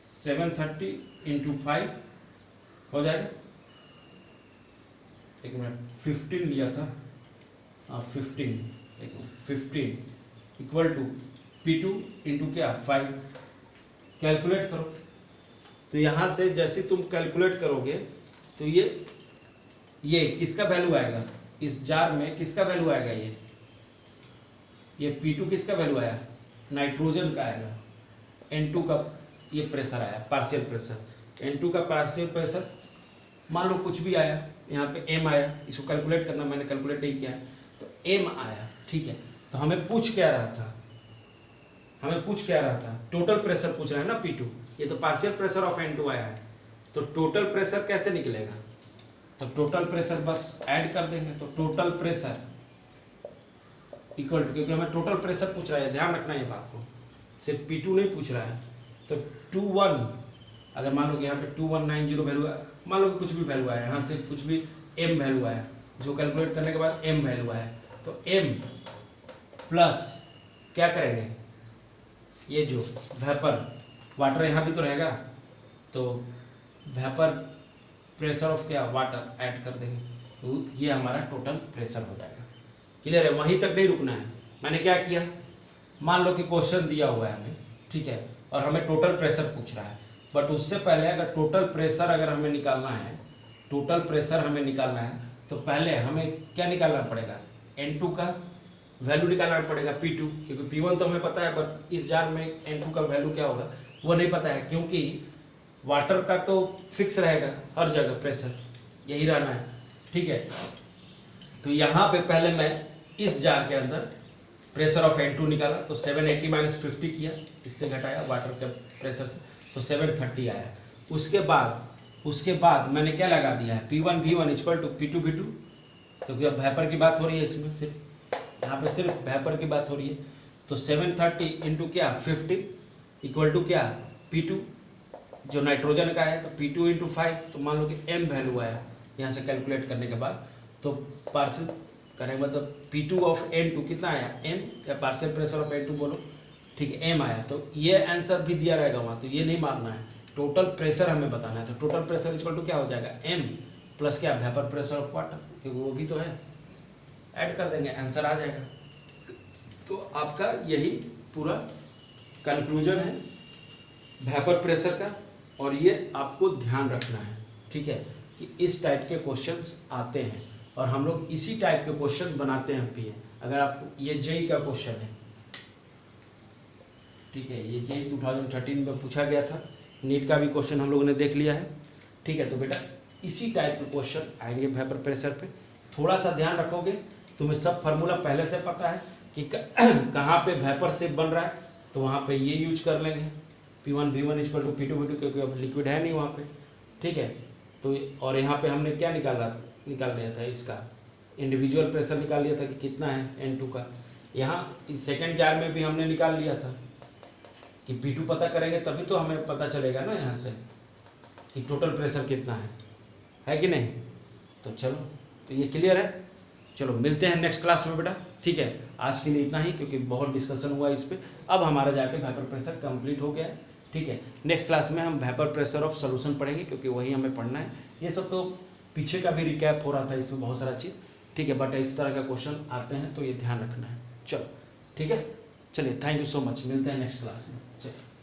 730 × 5 हो जाएगा, एक मिनट 15 लिया था, हाँ 15, एक मिनट 15 इक्वल टू P2 × क्या 5, कैलकुलेट करो। तो यहाँ से जैसे तुम कैलकुलेट करोगे तो ये किसका वैल्यू आएगा, इस जार में किसका वैल्यू आएगा, ये P2 किसका वैल्यू आया, नाइट्रोजन का आएगा, N2 का ये प्रेशर आया पार्शियल प्रेशर, N2 का पार्शियल प्रेशर मान लो कुछ भी आया, यहाँ पे M आया, इसको कैलकुलेट करना, मैंने कैलकुलेट नहीं किया तो M आया। ठीक है, तो हमें पूछ क्या रहा था, हमें पूछ क्या रहा था, टोटल प्रेशर पूछ रहा है ना P2, ये तो पार्शियल प्रेशर ऑफ N2 आया है, तो टोटल प्रेशर कैसे निकलेगा, तो टोटल प्रेशर बस ऐड कर देंगे, तो टोटल प्रेशर इक्वल टू, क्योंकि हमें टोटल प्रेशर पूछ रहा है, ध्यान रखना ये बात को, सिर्फ P2 नहीं पूछ रहा है, तो 21 अगर मान लो कि यहाँ पे 2190 वैल्यू है, मान लो कि कुछ भी वैल्यू आया, यहाँ से कुछ भी M वैल्यू आया, जो कैलकुलेट करने के बाद M वैल्यू आया, तो M प्लस क्या करेंगे, ये जो वेपर वाटर यहाँ भी तो रहेगा, तो वेपर प्रेशर ऑफ क्या वाटर ऐड कर देंगे, तो ये हमारा टोटल प्रेशर हो जाएगा। क्लियर है, वहीं तक नहीं रुकना है। मैंने क्या किया, मान लो कि क्वेश्चन दिया हुआ है हमें, ठीक है, और हमें टोटल प्रेशर पूछ रहा है, बट उससे पहले अगर टोटल प्रेशर अगर हमें निकालना है, टोटल प्रेशर हमें निकालना है, तो पहले हमें क्या निकालना पड़ेगा, N2 का वैल्यू निकालना पड़ेगा P2, क्योंकि P1 तो हमें पता है, बट इस जार में N2 का वैल्यू क्या होगा वो नहीं पता है, क्योंकि वाटर का तो फिक्स रहेगा हर जगह प्रेशर, यही रहना है। ठीक है, तो यहाँ पे पहले मैं इस जार के अंदर प्रेशर ऑफ N2 निकाला, तो 780 - 50 किया, इससे घटाया वाटर के प्रेशर से, तो 730 आया। उसके बाद मैंने क्या लगा दिया है, P1 V1 equal to P2 V2, क्योंकि अब वेपर की बात हो रही है इसमें, सिर्फ यहाँ पे सिर्फ वेपर की बात हो रही है, तो 730 × क्या 50 इक्वल टू क्या P2 जो नाइट्रोजन का है, तो P2 × 5, तो मान लो कि M वैल्यू आया यहाँ से कैलकुलेट करने के बाद, तो पार्शियल करेंगे मतलब P2 ऑफ N2 कितना आया M, या पार्शियल प्रेशर ऑफ N2 बोलो, ठीक है M आया, तो ये आंसर भी दिया रहेगा वहाँ, तो ये नहीं मारना है, टोटल प्रेशर हमें बताना है, तो टोटल प्रेशर इक्वल टू क्या हो जाएगा M प्लस क्या वेपर प्रेशर ऑफ वाटर, क्योंकि वो भी तो है, ऐड कर देंगे आंसर आ जाएगा। तो आपका यही पूरा कंक्लूजन है वेपर प्रेशर का, और ये आपको ध्यान रखना है, ठीक है, कि इस टाइप के क्वेश्चंस आते हैं, और हम लोग इसी टाइप के क्वेश्चन बनाते हैं पीए। अगर आपको ये जेई का क्वेश्चन है, ठीक है, ये जेई 2013 में पूछा गया था, नीट का भी क्वेश्चन हम लोगों ने देख लिया है, ठीक है, तो बेटा इसी टाइप के क्वेश्चन आएंगे वेपर प्रेशर पे। थोड़ा सा ध्यान रखोगे, तुम्हें सब फार्मूला पहले से पता है कि कहाँ पे वेपर शेप बन रहा है, तो वहाँ पे ये यूज कर लेंगे, P1 V1 equal to P2 V2, क्योंकि अब लिक्विड है नहीं वहाँ पे, ठीक है। तो और यहाँ पे हमने क्या निकाल लिया था, इसका इंडिविजुअल प्रेशर निकाल लिया था कि कितना है N2 का। यहाँ इस सेकेंड जार में भी हमने निकाल लिया था कि P2 पता करेंगे तभी तो हमें पता चलेगा ना यहाँ से कि टोटल प्रेशर कितना है कि नहीं। तो चलो, तो ये क्लियर है। चलो मिलते हैं नेक्स्ट क्लास में बेटा, ठीक है। आज के लिए इतना ही, क्योंकि बहुत डिस्कशन हुआ इस पर। अब हमारा जाके वेपर प्रेशर कंप्लीट हो गया है, ठीक है, नेक्स्ट क्लास में हम वेपर प्रेशर ऑफ सॉल्यूशन पढ़ेंगे, क्योंकि वही हमें पढ़ना है। ये सब तो पीछे का भी रिकैप हो रहा था, इसमें बहुत सारा चीज़, ठीक है, बट इस तरह का क्वेश्चन आते हैं तो ये ध्यान रखना है। चलो ठीक है, चलिए, थैंक यू सो मच, मिलते हैं नेक्स्ट क्लास में। चलिए।